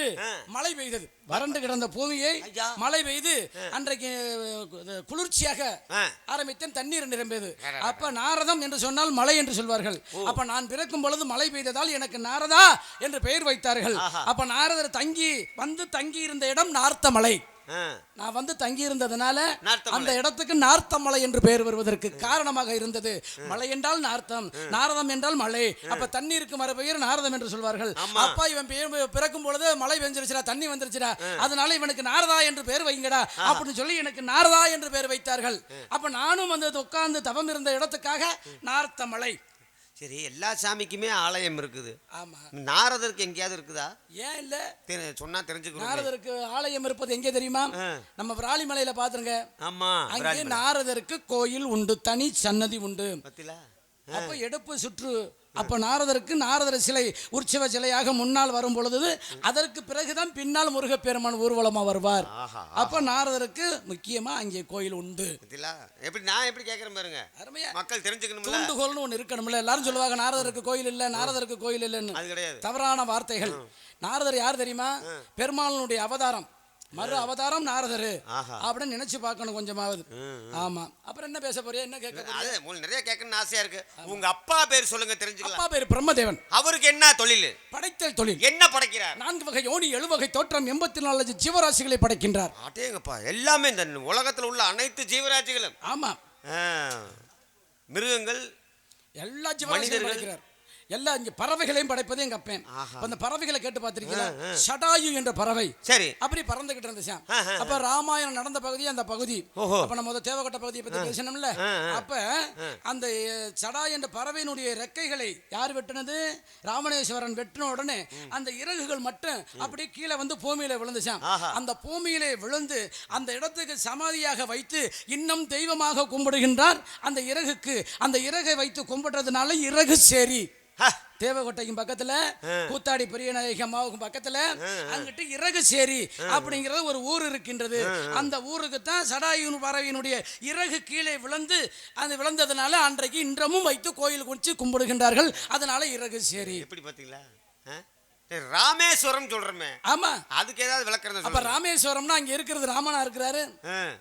மழை பெய்தது, வறண்டு கிடந்த பூமியை மழை பெய்து அன்றைக்கு குளிர்ச்சியாக ஆரம்பித்தேன், தண்ணீர் நிரம்பியது. அப்ப நாரதம் என்று சொன்னால் மழை என்று சொல்வார்கள். அப்ப நான் பிறக்கும் பொழுது மழை பெய்ததால் எனக்கு நாரதா என்று பெயர் வைத்தார்கள். அப்ப நாரதர் தங்கி இருந்த இடம் நார்த்த மலை. நான் வந்து தங்கி இருந்ததுனால அந்த இடத்துக்கு நார்த்தமலை என்று பெயர் வருவதற்கு காரணமாக இருந்தது. மலை என்றால் நார்த்தம், நாரதம் என்றால் மலை. அப்ப தண்ணீருக்கு மறுபெயர் நாரதம் என்று சொல்வார்கள். அப்பா இவன் பிறக்கும் பொழுது மழை பெஞ்சிருச்சுடா, தண்ணி வந்துருச்சுடா, அதனால இவனுக்கு நாரதா என்று பெயர் வைங்கடா அப்படின்னு சொல்லி எனக்கு நாரதா என்று பெயர் வைத்தார்கள். அப்ப நானும் வந்து உட்கார்ந்து தவம் இருந்த இடத்துக்காக நார்த்தமலை. சரி, எல்லா சாமிக்குமே ஆலயம் இருக்குது. ஆமா, நாரதருக்கு எங்கேயாவது இருக்குதா? ஏன் இல்ல, சொன்னா தெரிஞ்சுக்கணும். நாரதருக்கு ஆலயம் இருப்பது எங்கே தெரியுமா? நம்ம விராலிமலையில பாத்துருங்க. ஆமா, அங்கே நாரதருக்கு கோயில் உண்டு, தனி சன்னதி உண்டு. அப்ப எடுப்பு சுற்று. அப்ப நாரதர் சிலை உற்சவ சிலையாக முன்னால் வரும் பொழுது அதற்கு பிறகுதான் பின்னால் முருகப்பெருமான் ஊர்வலமா வருவார். அப்ப நாரதருக்கு முக்கியமா அங்கே கோயில் உண்டு. நான் எப்படி கேட்கிறேன் பாருங்க, மக்கள் தெரிஞ்சுக்கணும். தூண்டுகோல்னு ஒண்ணு இருக்கணும்ல. எல்லாரும் சொல்லுவாங்க நாரதருக்கு கோயில் இல்ல, நாரதருக்கு கோயில் இல்லைன்னு. தவறான வார்த்தைகள். நாரதர் யார் தெரியுமா? பெருமாளுடைய அவதாரம், மறு அவதாரம் நாரதரு அப்படின்னு நினைச்சு பார்க்கணும் கொஞ்சமாவது. ஆமா, அப்புறம் என்ன பேச போறியா, என்ன கேட்க? நிறைய கேட்கணும்னு ஆசையா இருக்கு. உங்க அப்பா பேர் சொல்லுங்க, தெரிஞ்சுக்கலாம். அப்பா பேர் பிரம்மதேவன். அவருக்கு என்ன தொழில்? படைத்தல் தொழில். என்ன படைக்கிறார்? 4 வகை யோனி, 7 வகை தோற்றம், 84 ஜீவராசிகளை படைக்கின்றார். அடேங்கப்பா, எல்லாமே இந்த உலகத்தில் உள்ள அனைத்து ஜீவராசிகளும். ஆமா, மிருகங்கள், எல்லா ஜீவராசிகளும் படைக்கிறார். எல்லா இங்க பறவைகளையும் படைப்பதே எங்க அப்பேன். அந்த பறவைகளை கேட்டு பார்த்திருக்கீங்களா? சடாயு என்ற பறவை சரி அப்படி பறந்துகிட்டு இருந்துச்சான். அப்ப ராமாயணம் நடந்த பகுதி அந்த பகுதி. அப்ப நம்ம தேவகோட்டை பகுதியை பத்தி பேசணும்ல. அப்ப அந்த சடாயு என்ற பறவையினுடைய ரெக்கைகளை யார் வெட்டினது? ராமணேஸ்வரன் வெட்டின உடனே அந்த இறகுகள் மட்டும் அப்படியே கீழே வந்து பூமியில விழுந்துச்சான். அந்த பூமியிலே விழுந்து அந்த இடத்துக்கு சமாதியாக வைத்து இன்னும் தெய்வமாக கும்பிடுகின்றார். அந்த இறகுக்கு அந்த இறகை வைத்து கும்பிடுறதுனால இறகு சேரி. தேவகோட்டைக்கும் பக்கத்துல கூத்தாடி பெரிய நாயகி அம்மாவுக்கும் பக்கத்துல அங்கிட்டு இறகு சேரி அப்படிங்கிறது ஒரு ஊர் இருக்கின்றது. அந்த ஊருக்கு தான் சடாயு பறவையினுடைய இறகு கீழே விழுந்து அந்த விழுந்ததுனால அன்றைக்கு இன்றமும் வைத்து கோயில் குடிச்சு கும்பிடுகின்றார்கள். அதனால இறகு சேரி. எப்படி பாத்தீங்களா? ராமேஸ்வரம் சொல்றமே. ஆமா, அதுக்கு ஏதாவது விளக்குறது? அப்ப ராமேஸ்வரம்னா அங்க இருக்கிறது ராமனா இருக்கிறாரு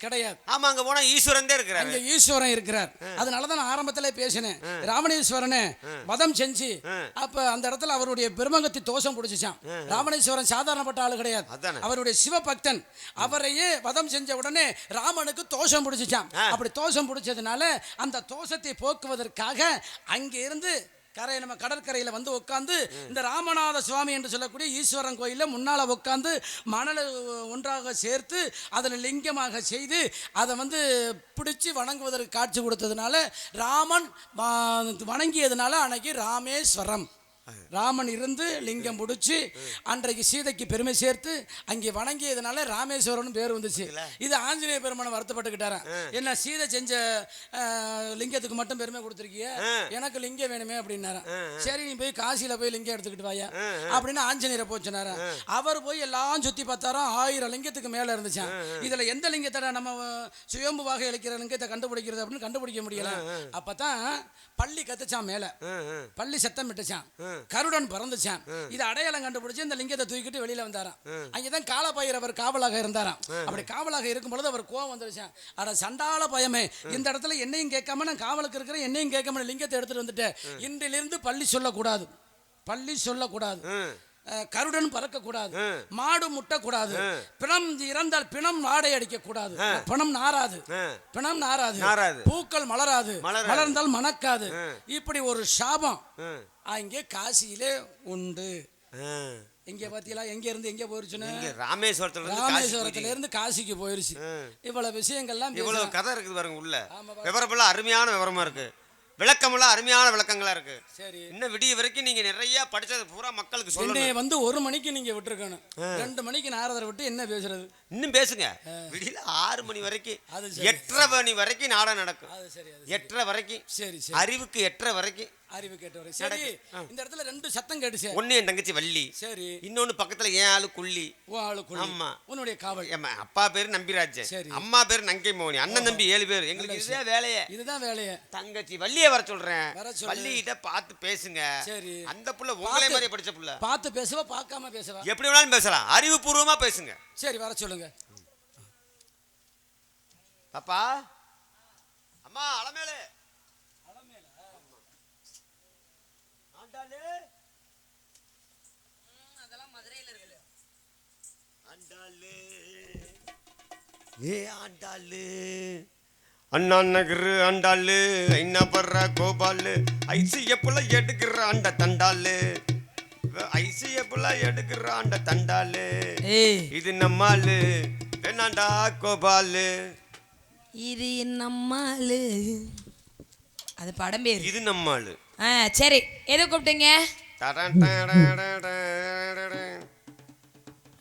கிடையாது. ஆமா, அங்க போனா ஈஸ்வரன் தான் இருக்கிறாரு. அங்க ஈஸ்வரன் இருக்கிறார். அதனாலதான் நான் ஆரம்பத்திலே பேசினேன். ராமணேஸ்வரனை வதம் செஞ்சு அப்ப அந்த இடத்துல அவருடைய பெருமங்கத்தி தோஷம் பிடிச்சிச்சான். ராமணேஸ்வரன் சாதாரணப்பட்ட ஆளு கிடையாது, அவருடைய சிவபக்தன். அவரையே வதம் செஞ்ச உடனே ராமனுக்கு தோஷம் பிடிச்சிச்சான். அப்படி தோஷம் பிடிச்சதுனால அந்த தோஷத்தை போக்குவதற்காக அங்கே இருந்து நம்ம கடற்கரையில் வந்து உட்காந்து இந்த ராமநாத சுவாமி என்று சொல்லக்கூடிய ஈஸ்வரன் கோயிலில் முன்னால உட்காந்து மணலை ஒன்றாக சேர்த்து அதில் லிங்கமாக செய்து அதை வந்து பிடிச்சி வணங்குவதற்கு காட்சி கொடுத்ததுனால ராமன் வணங்கியதுனால அன்னைக்கு ராமேஸ்வரம். ராமன் இருந்து லிங்கம் பிடிச்சி அன்றைக்கு சீதைக்கு பெருமை சேர்த்து அங்கே வணங்கியதுனால ராமேஸ்வரன் பேர் வந்துச்சு. இது ஆஞ்சநேய பெருமானை வருத்தப்பட்டுக்கிட்டாரன். என்ன சீதை செஞ்ச லிங்கத்துக்கு மட்டும் பெருமை கொடுத்துருக்கிய, எனக்கு லிங்கம் வேணுமே அப்படின்னாரன். சரி நீ போய் காசியில போய் லிங்கம் எடுத்துக்கிட்டு வாயா அப்படின்னு ஆஞ்சநேயரை போச்சுனார. அவர் போய் எல்லாம் சுத்தி பார்த்தாராம். 1000 லிங்கத்துக்கு மேல இருந்துச்சான். இதுல எந்த லிங்கத்தை நம்ம சுயம்புவாக இழைக்கிற லிங்கத்தை கண்டுபிடிக்கிறது அப்படின்னு கண்டுபிடிக்க முடியல. அப்பதான் பள்ளி கத்துச்சான், மேல பள்ளி சத்தம் விட்டுச்சான், கருடன் பறந்துச்சான். இது அடையாளம் கண்டுபிடிச்சு இந்த லிங்கத்தை தூக்கிட்டு வெளியில வந்தாராம். அங்கேதான் காலபைரவர் காவலாக இருந்தாராம். அப்படி காவலாக இருக்கும் பொழுது அவர் கோவம் வந்துருச்சான். அட சண்டால பயமே, இந்த இடத்துல என்னையும் கேட்காம நான் காவலுக்கு இருக்கிற என்னையும் கேட்காம லிங்கத்தை எடுத்துட்டு வந்துட்டேன். இன்றிலிருந்து பள்ளி சொல்லக்கூடாது, பள்ளி சொல்லக்கூடாது, கருடன் பறக்கக்கூடாது, மாடு முட்டக்கூடாது, பிணம் இறந்தால் பிணம் நாடை அடிக்க கூடாது, பிணம் நாராது, பிணம் நாராது, பூக்கள் மலராது, மலர்ந்தால் மணக்காது. இப்படி ஒரு சாபம் அங்கே காசியிலே உண்டு. எங்க பாத்தீங்களா? எங்க இருந்து எங்க போயிருச்சுன்னு? ராமேஸ்வரத்துல இருந்து காசிக்கு போயிருச்சு. இவ்வளவு விஷயங்கள்லாம் இவ்வளவு கதை இருக்குது பாருங்க. உள்ள விவரமெல்லாம் அருமையான விவரமா இருக்கு, விளக்கமெல்லாம் அருமையான விளக்கங்களா இருக்கு. சரி, இன்னும் விடிய வரைக்கும் நீங்க நிறைய படிச்சது பூரா மக்களுக்கு சொல்லணும். வந்து 1 மணிக்கு நீங்க விட்டுருக்கணும், 2 மணிக்கு நாரதரை விட்டு என்ன பேசுறது? இன்னும் பேசுங்க. விடியல 6 மணி வரைக்கும், 8:30 மணி வரைக்கும் நாடகம் நடக்கும். 8:30 வரைக்கும். சரி, அறிவுக்கு 8:30 வரைக்கும் அறிவு கேட்டவரை. சரி, இந்த இடத்துல 2 சத்தம் கேட்டுச்சு. ஒன்னு என் தங்கச்சி வள்ளி, சரி, இன்னொன்னு பக்கத்துல என் ஆளு குள்ளி. ஆமா, உன்னுடைய காவல். அப்பா பேரு நம்பிராஜ், அம்மா பேரு நங்கை மோனி, அண்ணன் தம்பி 7 பேர். எங்களுக்கு இதுதான் வேலையே, இதுதான் வேலையே. தங்கச்சி வள்ளியை வர சொல்றேன், வள்ளி கிட்ட பார்த்து பேசுங்க. சரி, அந்த புள்ள உங்களே மாதிரி படிச்ச புள்ள, பார்த்து பேசவா பார்க்காம பேசவா? எப்படி வேணாலும் பேசலாம், அறிவுபூர்வமா பேசுங்க. சரி, வர சொல்லுங்க. அப்பா அம்மா அலமேல அதெல்லாம் மதுரையில இருக்கு. அண்ணா நகரு அண்டாளு ஐநா பர்ற கோபாலு ஐசிய புள்ள எடுக்கிற அண்ட தண்டாளு, ஐசிய புள்ள எடுக்கிற அண்ட தண்டாளு. இது நம்மாளு வேணாண்டா கோபாலு, இது நம்மாளு. அது படம் பேரு. இது நம்மாளு. சரி, எதை கூப்பிட்டீங்க?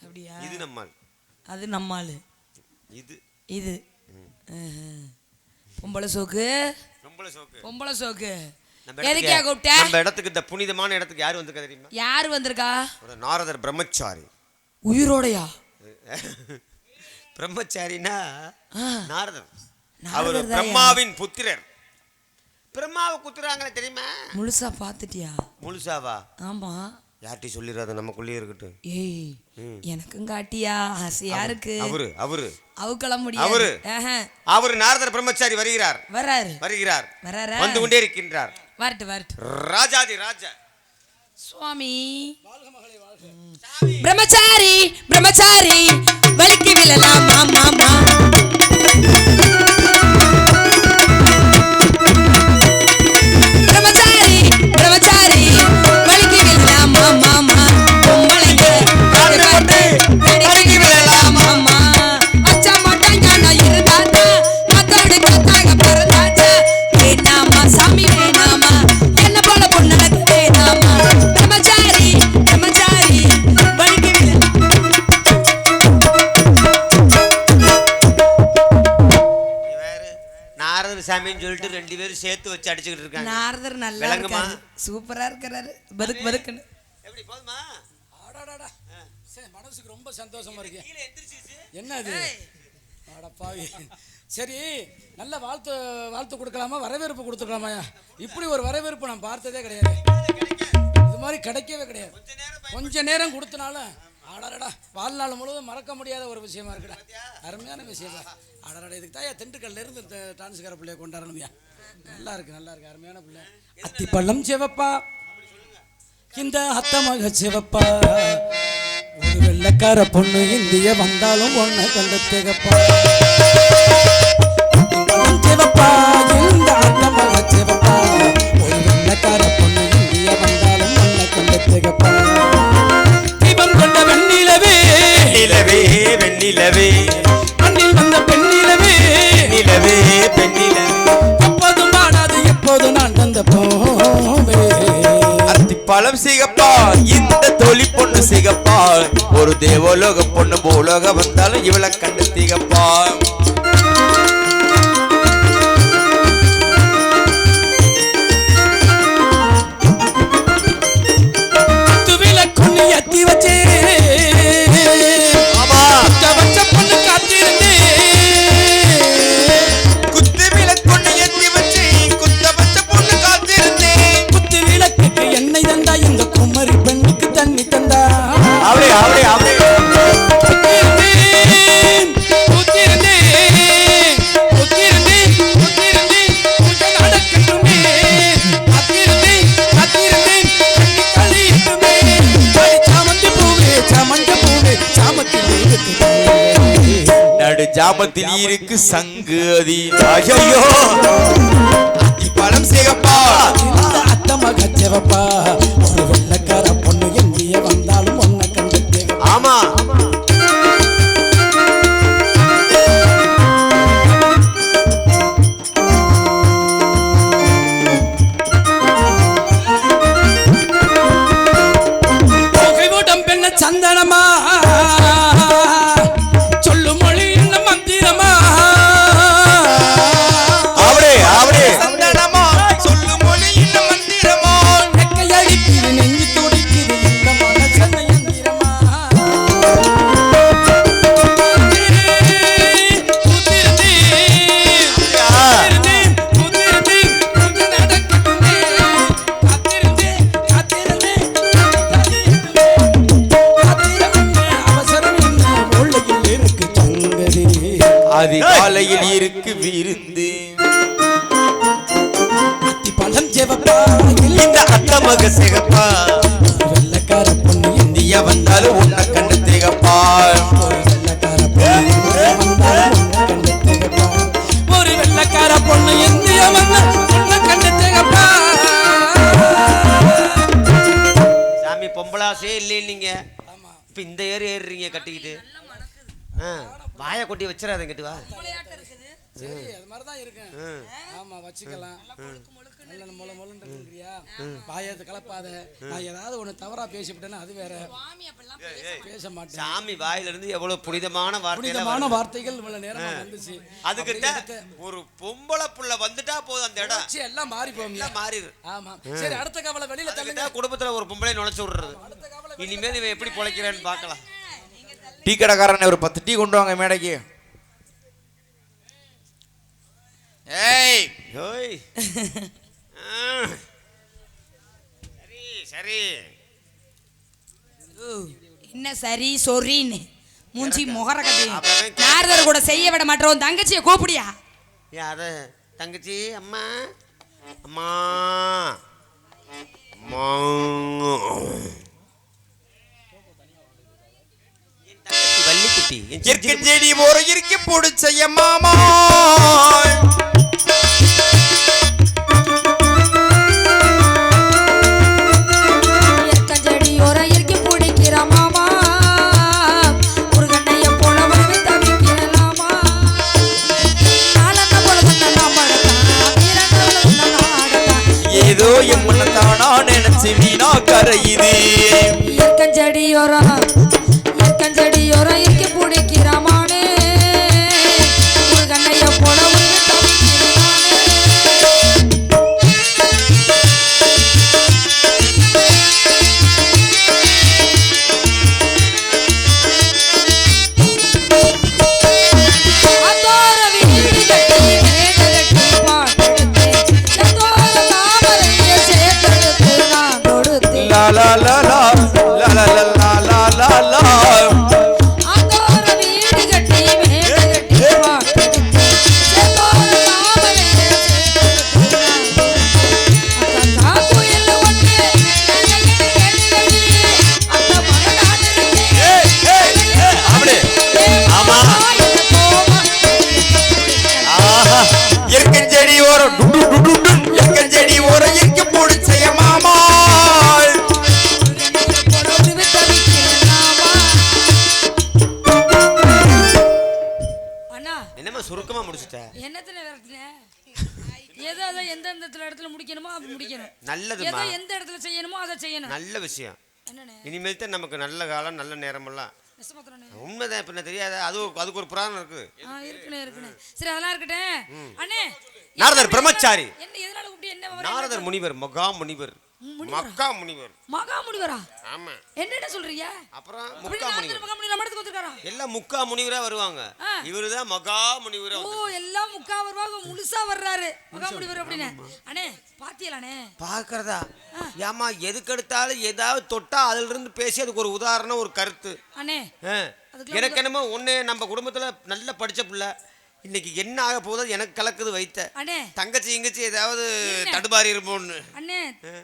அப்படியா? இது நம்மாளு. அது நம்மாளு. இது இது பொம்பளை சோக்கு, பொம்பளை சோக்கு, பொம்பளை சோக்கு. எதுக்கே கூப்பிட்ட? நம்ம இடத்துக்கு, இந்த புனிதமான இடத்துக்கு யார் வந்திருக்கா தெரியுமா? யார் வந்திருக்கா? நாரதர் பிரம்மச்சாரி. உயிரோடையா? பிரம்மச்சாரினா நாரதர். அவர் பிரம்மாவின் புத்திரர். பிரம்மாவை குத்துறாங்களே தெரியுமா? முழுசா பாத்துட்டியா? முழுசாவா? ஆமா. யார்ட்டி சொல்லிடாத, நமக்குள்ளே இருக்கட்டும். ஏய், எனக்கும் காட்டியா? ஆசையா இருக்கு. அவரு அவுக்கலாம் முடியாது. அவரு நாரதர் பிரம்மச்சாரி வருகிறார். வருகிறார். வந்து கொண்டே இருக்கின்றார். வரட்டு. ராஜாதி ராஜா சுவாமி பிரம்மச்சாரி, பிரம்மச்சாரி வலிக்கு விழலாம். மாமா பிரம்மச்சாரி, பிரம்மச்சாரி கந்தசாமின்னு சொல்லிட்டு 2 பேரும் சேர்த்து வச்சு அடிச்சுக்கிட்டு இருக்காங்க. நாரதர் நல்லா விளங்குமா? இருக்காரு, சூப்பரா இருக்கிறாரு. பதுக்கு பதுக்குன்னு எப்படி போதுமா? அடடடா. சரி, மனசுக்கு ரொம்ப சந்தோஷமா இருக்கு. என்ன அது? அடப்பாவி. சரி, நல்ல வாழ்த்து கொடுக்கலாமா, வரவேற்பு கொடுத்துக்கலாமா? இப்படி ஒரு வரவேற்பு நான் பார்த்ததே கிடையாது. இது மாதிரி கிடைக்கவே கிடையாது. கொஞ்ச நேரம் கொடுத்தனாலும் அடடா, வாழ்நாள் முழுவதும் மறக்க முடியாத ஒரு விஷயமா இருக்குடா. அருமையான விஷயம் தான். அடடா, இதுக்கு தாயா திண்டுக்கல்ல இருந்து டான்ஸ்கார பிள்ளைய கொண்டாடணும்யா. நல்லா இருக்கு, நல்லா இருக்கு, அருமையான பிள்ளை. அத்திப்பள்ளம் சிவப்பா, இந்த அத்தமாக சிவப்பா, ஒரு வெள்ளக்கார பொண்ணு இந்திய வந்தாலும் ஒன்ன கண்டு திகப்பா. சிவப்பா, இந்த அத்தமாக சிவப்பா, ஒரு வெள்ளக்கார பொண்ணு இந்திய வந்தாலும் ஒன்ன கண்டு திகப்பா. தீபம் கொண்ட வெண்ணிலவே, நிலவே வெண்ணிலவே, மண்ணில் வந்த பெண்ணிலவே, நிலவே பெண்ணிலவே, எப்போதும் பாடாது எப்போது நான் தந்த போவே. அத்திப்பழம் சிகப்பா, இந்த தொழி பொண்ணு சிகப்பா, ஒரு தேவலோக பொண்ணு பூலோக வந்தாலும் இவளை கண்டு திகப்பா. எத்தி வச்சே வச்ச பொண்ணு காத்திருந்தே, குத்து விளக்கு எத்தி வச்சு குத்த வச்ச பொண்ணு காத்திருந்தே. குத்து விளக்குக்கு எண்ணெய் தந்தா, இந்த குமரி பெண்ணுக்கு தண்ணி தந்தா. அவளே அவளே அவளே நடு ஜாமத்தில் இருக்கு சங்கு அதி. ஐயோ, அத்திப்பழம் சிகப்பா, இந்த அத்தமக சிவப்பா, ஒரு வெள்ளக்கார பொண்ணு எங்கிய வந்தாலும் ஒன்ன கண்டு திகப்பா. ஆமா புகைவுடம் பெண்ண சந்தனமா, சொல்லு மொழி என்ன மந்திரமா. அவளே அவளே சந்தனமா, சொல்லு மொழி இந்த மந்திரமா. நெக்கையடிக்குது நெஞ்சு துடிக்குது இந்த மனசன எந்திரமா. அதிகாலையில் இருக்கு விருந்து. அத்திப்பழம் சிவப்பா, இந்த அத்தமக சிகப்பா, வெள்ளக்கார பொண்ணு இந்திய வந்தாலும் உன்னை கண்டு திகப்பா. ஒரு வெள்ளக்கார பொண்ணு இந்திய வந்தாலும் ஒன்ன கண்டு திகப்பா. ஒரு வெள்ளக்கார பொண்ணு இந்திய வந்தாலும் ஒன்ன கண்டு திகப்பா. சாமி பொம்பளாசே இல்லை நீங்க. இப்ப இந்த ஏறுறீங்க கட்டிக்கிட்டு. வாயை கொட்டி வச்சிடாதங்கிட்டு வா. சரி, அது மாதிரி தான் இருக்கேன். ஆமா, வச்சுக்கலாம். நல்ல மொள மொளன்னு இருக்கிறியா, வாயத்தை கலப்பாத. நான் ஏதாவது ஒன்று தவறா பேசிவிட்டேன்னா அது வேற. பேச மாட்டேன். சாமி வாயில இருந்து எவ்வளவு புனிதமான வார்த்தைகள் இவ்வளவு நேரமா வந்துச்சு. அதுக்கிட்ட ஒரு பொம்பளை புள்ள வந்துட்டா போதும், அந்த இடம் எல்லாம் மாறி போகும், மாறிடு. ஆமா. சரி, அடுத்த கவலை வெளியில தள்ளுங்க. குடும்பத்துல ஒரு பொம்பளை நுழைச்சு விடுறது. இனிமேல் இவன் எப்படி பொழைக்கிறேன்னு பார்க்கலாம். டீ கடைக்காரன் ஒரு 10 டீ கொண்டு வாங்க மேடைக்கு. ஏய் ஓய், சரி சரி. என்ன சரி சொரின்னு மூஞ்சி முகர கட்டி நாரதர் கூட செய்ய விட மாட்டோம். தங்கச்சியை கூப்பிடியா? அத தங்கச்சி, அம்மா அம்மா அம்மா. வள்ளிக்குட்டி இயற்கை செடி ஒரு இறுக்கி பிடிச்ச மாமா. செடி ஒரு இறுக்கி பிடிக்கிற மாமா, ஒரு கண்ணைய போல வந்து தவிக்கலாமா. ஏதோ எம்மனத்தானா நினைச்சு வீணா கரையுது. இயற்கஞ்செடியோரம் இறுக்கி பிடிக்கிறமானே, ஒரு கண்ணைய போல வந்து தவிக்கிறானே. எற்கஞ்செடி ஓரம் எற்கஞ்செடி ஓரம் எங்க பிடிச்சைய மாமா என்னமா சுருக்கமா முடிச்சிட்ட? என்னத்துல விரட்டினேன்? ஏதோ அதை எந்த இடத்துல முடிக்கணுமோ அப்படி முடிக்கணும். நல்லதுமா. ஏதோ எந்த இடத்துல செய்யணுமோ அதை செய்யணும். நல்ல விஷயம். என்னண்ணே? இனிமேல் தான் நமக்கு நல்ல காலம் நல்ல நேரமெல்லாம். நெசமாத்துறனே. உண்மைதான். இப்ப தெரியாத அதுக்கு ஒரு புராணம் இருக்கு. இருக்குனே. சரி அதெல்லாம் இருக்கட்டும். அண்ணே நாரதர் பிரம்மச்சாரி. என்ன எதனால கூப்பிட்டு என்ன விவரம்? நாரதர் முனிவர், மகா முனிவர். மக்கா முனிவர். மகா முனிவரா? ஆமா. என்னடா சொல்றீங்க? அப்புறம் முக்கா முனிவர். மகா முனிவர் நம்ம இடத்துக்கு வந்திருக்காரா? எல்லாம் முக்கா முனிவரா வருவாங்க. இவருதான் மகா முனிவரா. ஓ எல்லாம் முக்கா வருவாங்க, முழுசா வர்றாரு மகா முனிவர் அப்படின்னு. அண்ணே பாத்தியலானே? பாக்குறதா? ஏமா எதுக்கு எடுத்தாலும் ஏதாவது தொட்டா அதுல இருந்து பேசி அதுக்கு ஒரு உதாரணம் ஒரு கருத்து. அண்ணே எனக்கு என்னமோ ஒண்ணு நம்ம குடும்பத்துல நல்ல படிச்ச பிள்ளை இன்னைக்கு என்ன ஆக போகுது எனக்கு கலக்குது வைத்த. அண்ணே தங்கச்சி இங்கச்சி ஏதாவது தடுபாரி இருப்போம்னு. அண்ணே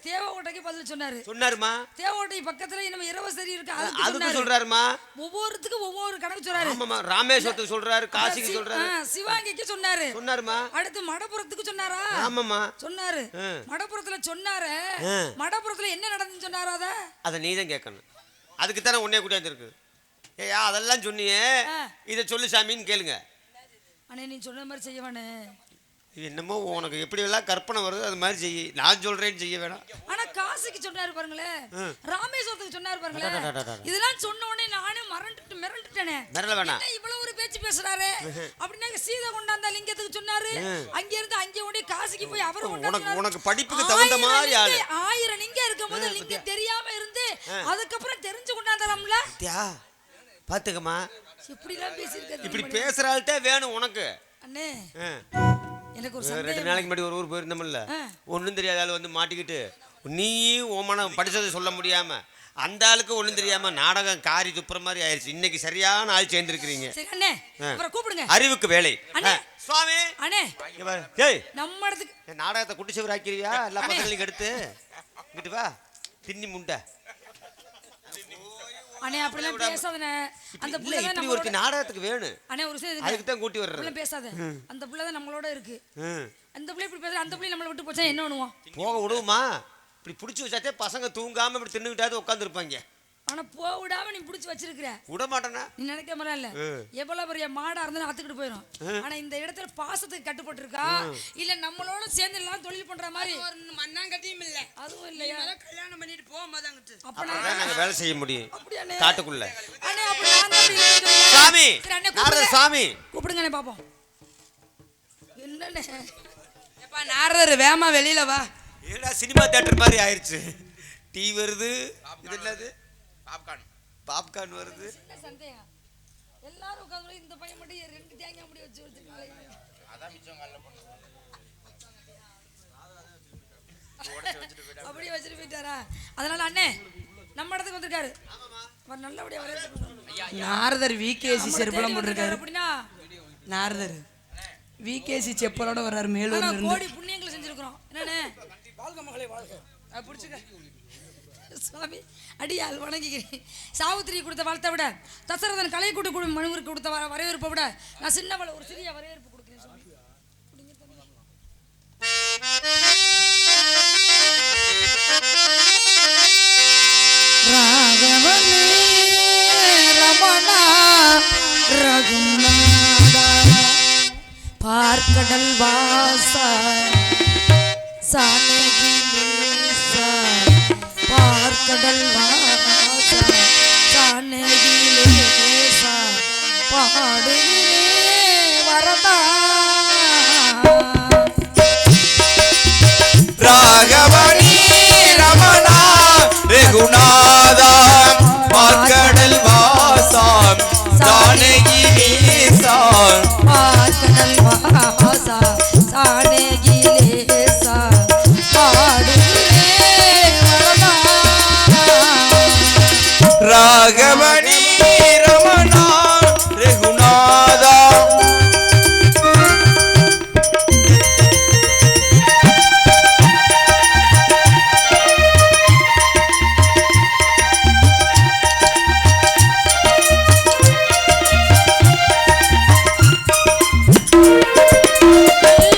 தேவகோட்டைக்கு பதில் சொன்னாருமா. தேவகோட்டை பக்கத்துல நம்ம இரவசரி இருக்கு அதுக்கு சொல்றாருமா. ஒவ்வொருத்துக்கும் ஒவ்வொரு கணக்கு சொல்றாரு. ஆமாமா. ராமேஸ்வரத்துக்கு சொல்றாரு, காசிக்கு சொல்றாரு, சிவாங்கிக்கு சொன்னாருமா. அடுத்து மடப்புறத்துக்கு சொன்னாரா? ஆமாமா சொன்னாரு. மடப்புறத்துல சொன்னாரு. மடப்புறத்துல என்ன நடந்துன்னு சொன்னாரா? அத நீதான் கேட்கணும். அதுக்கு தானே உன்னைய கூட்டியாந்து இருக்கு. ஏயா அதெல்லாம் சொன்னியே, இதை சொல்லு சாமின்னு கேளுங்க. அண்ணே நீ சொன்ன மாதிரி செய்யவானே. என்னமோ உனக்கு எப்படி எல்லாம் கற்பனை வருது அது மாதிரி செய்ய. நான் சொல்றேன்னு செய்ய வேணாம். ஆனா காசிக்கு சொன்னாரு பாருங்களேன், ராமேஸ்வரத்துக்கு சொன்னாரு பாருங்களேன். இதெல்லாம் சொன்ன உடனே நானும் மிரண்டுட்டேனே. மிரள வேணாம். என்ன இவ்வளவு ஒரு பேச்சு பேசுறாரு அப்படின்னா சீதை கொண்டாந்த லிங்கத்துக்கு சொன்னாரு. அங்க இருந்து அங்கே ஓடி காசிக்கு போய் அவரு கொண்டாந்து. உனக்கு படிப்புக்கு தகுந்த மாதிரி ஆளு. 1000 லிங்கம் இருக்கும்போது லிங்கம் தெரியாம இருந்து அதுக்கப்புறம் தெரிஞ்சு கொண்டாந்தலாம்ல. பாத்துக்கமா இப்படி எல்லாம் பேசிருக்க. இப்படி பேசுறாள்கிட்ட வேணும் உனக்கு. அண்ணே எனக்கு ஒரு 2 நாளைக்கு முன்னாடி ஒரு ஊர் போயிருந்தோம்ல, ஒன்றும் தெரியாத ஆள் வந்து மாட்டிக்கிட்டு நீ ஓமான படிச்சதை சொல்ல முடியாம அந்த ஆளுக்கு ஒன்றும் தெரியாம நாடகம் காரி துப்புற மாதிரி ஆயிடுச்சு. இன்னைக்கு சரியான ஆள் சேர்ந்துருக்கிறீங்க. கூப்பிடுங்க. அறிவுக்கு வேலை. சுவாமி அண்ணே நம்ம இடத்துக்கு நாடகத்தை குட்டிச்சவர் ஆக்கிடுவியா? எல்லா பசங்களையும் எடுத்து இங்கிட்டு வா தின்னி முண்டை. அண்ணே அப்படிலாம் பேசாதனே. அந்த புள்ள தான் நம்ம ஒரு நாடகத்துக்கு வேணும். அண்ணே ஒரு விஷயம் அதுக்கு தான் கூட்டி வர்றேன். அப்படிலாம் பேசாத. அந்த புள்ள தான் நம்மளோட இருக்கு. அந்த புள்ள இப்படி பேச அந்த புள்ள நம்மள விட்டு போச்சா என்ன பண்ணுவோம்? போக விடுவோமா? இப்படி புடிச்சு வச்சாதே பசங்க தூங்காம இப்படி தின்னுக்கிட்டாவது உட்கார்ந்து இருப்பாங்க. ஆனா போக விடாம நீ புடிச்சு வச்சிருக்கிற. விட மாட்டேனா? நீ நினைக்க மாதிரி இல்ல. எவ்வளவு பெரிய மாடா இருந்தாலும் அத்துக்கிட்டு போயிடும். ஆனா இந்த இடத்துல பாசத்துக்கு கட்டுப்பட்டு இருக்கா இல்ல நம்மளோட சேர்ந்து எல்லாம் தொழில் பண்ற மாதிரி ஒரு மண்ணாங்கட்டியும் இல்ல. அதுவும் இல்லையா? கல்யாணம் பண்ணிட்டு போமாதாங்கட்டு. அப்ப நாங்க வேலை செய்ய முடியும் அப்படியே காட்டுக்குள்ள. அண்ணே அப்படி நான் தான் இருக்கேன். சாமி நாரதர் சாமி கூப்பிடுங்கனே பாப்போம். என்னண்ணே எப்பா நாரதர் வேமா வெளியில வா. ஏடா சினிமா தியேட்டர் மாதிரி ஆயிருச்சு. டீ வருது. இது என்னது? பாப்கார்ன் வருது. சந்தேகம் எல்லாரும் உட்கார்ந்து இந்த பையன் மட்டும் 2 தேங்காய் முடி வச்சு வச்சிருக்காங்க. அதான் மிச்சம் கல்ல பண்ணு. அப்படியே வச்சிட்டு போயிட்டாரா? அதனால அண்ணே நம்ம இடத்துக்கு வந்திருக்காரு. அவர் நல்லபடியா வரவேற்று. நாரதர் விகேசி செருப்பெல்லாம் போட்டுருக்காரு. அப்படின்னா நாரதர் விகேசி செப்பலோட வர்றாரு. மேலூர்ல இருந்து கோடி புண்ணியங்களை செஞ்சிருக்கிறோம். என்னண்ணே வாழ்க மகளே வாழ்க. பிடிச்சுக்க சுவாமி அடியால் வணங்குகிறேன். சாவித்திரி கொடுத்த வாழ்த்தை விட தசரதன் கலை கூட்டு மனுவிற்கு கொடுத்த வரவேற்பை விட நான் சின்னவள ஒரு சிறிய வரவேற்பு கொடுக்கிறேன் சுவாமி. ராகவனே ரமணா ரகுநாதா பார்க்கடல் வாசா சானகிலேசா பார்க்கடல் வாசா சானகிலேசா பாடுகிறே வரதா ராகவனி ரமணா ரகுநாதா பார்க்கடல் வாசா சானகிலேசா பார்க்கடல் வாசா சானகிலேசா பாடுகிறே வரதா ராகவனி ரமணா ரகுநாதா நல்ல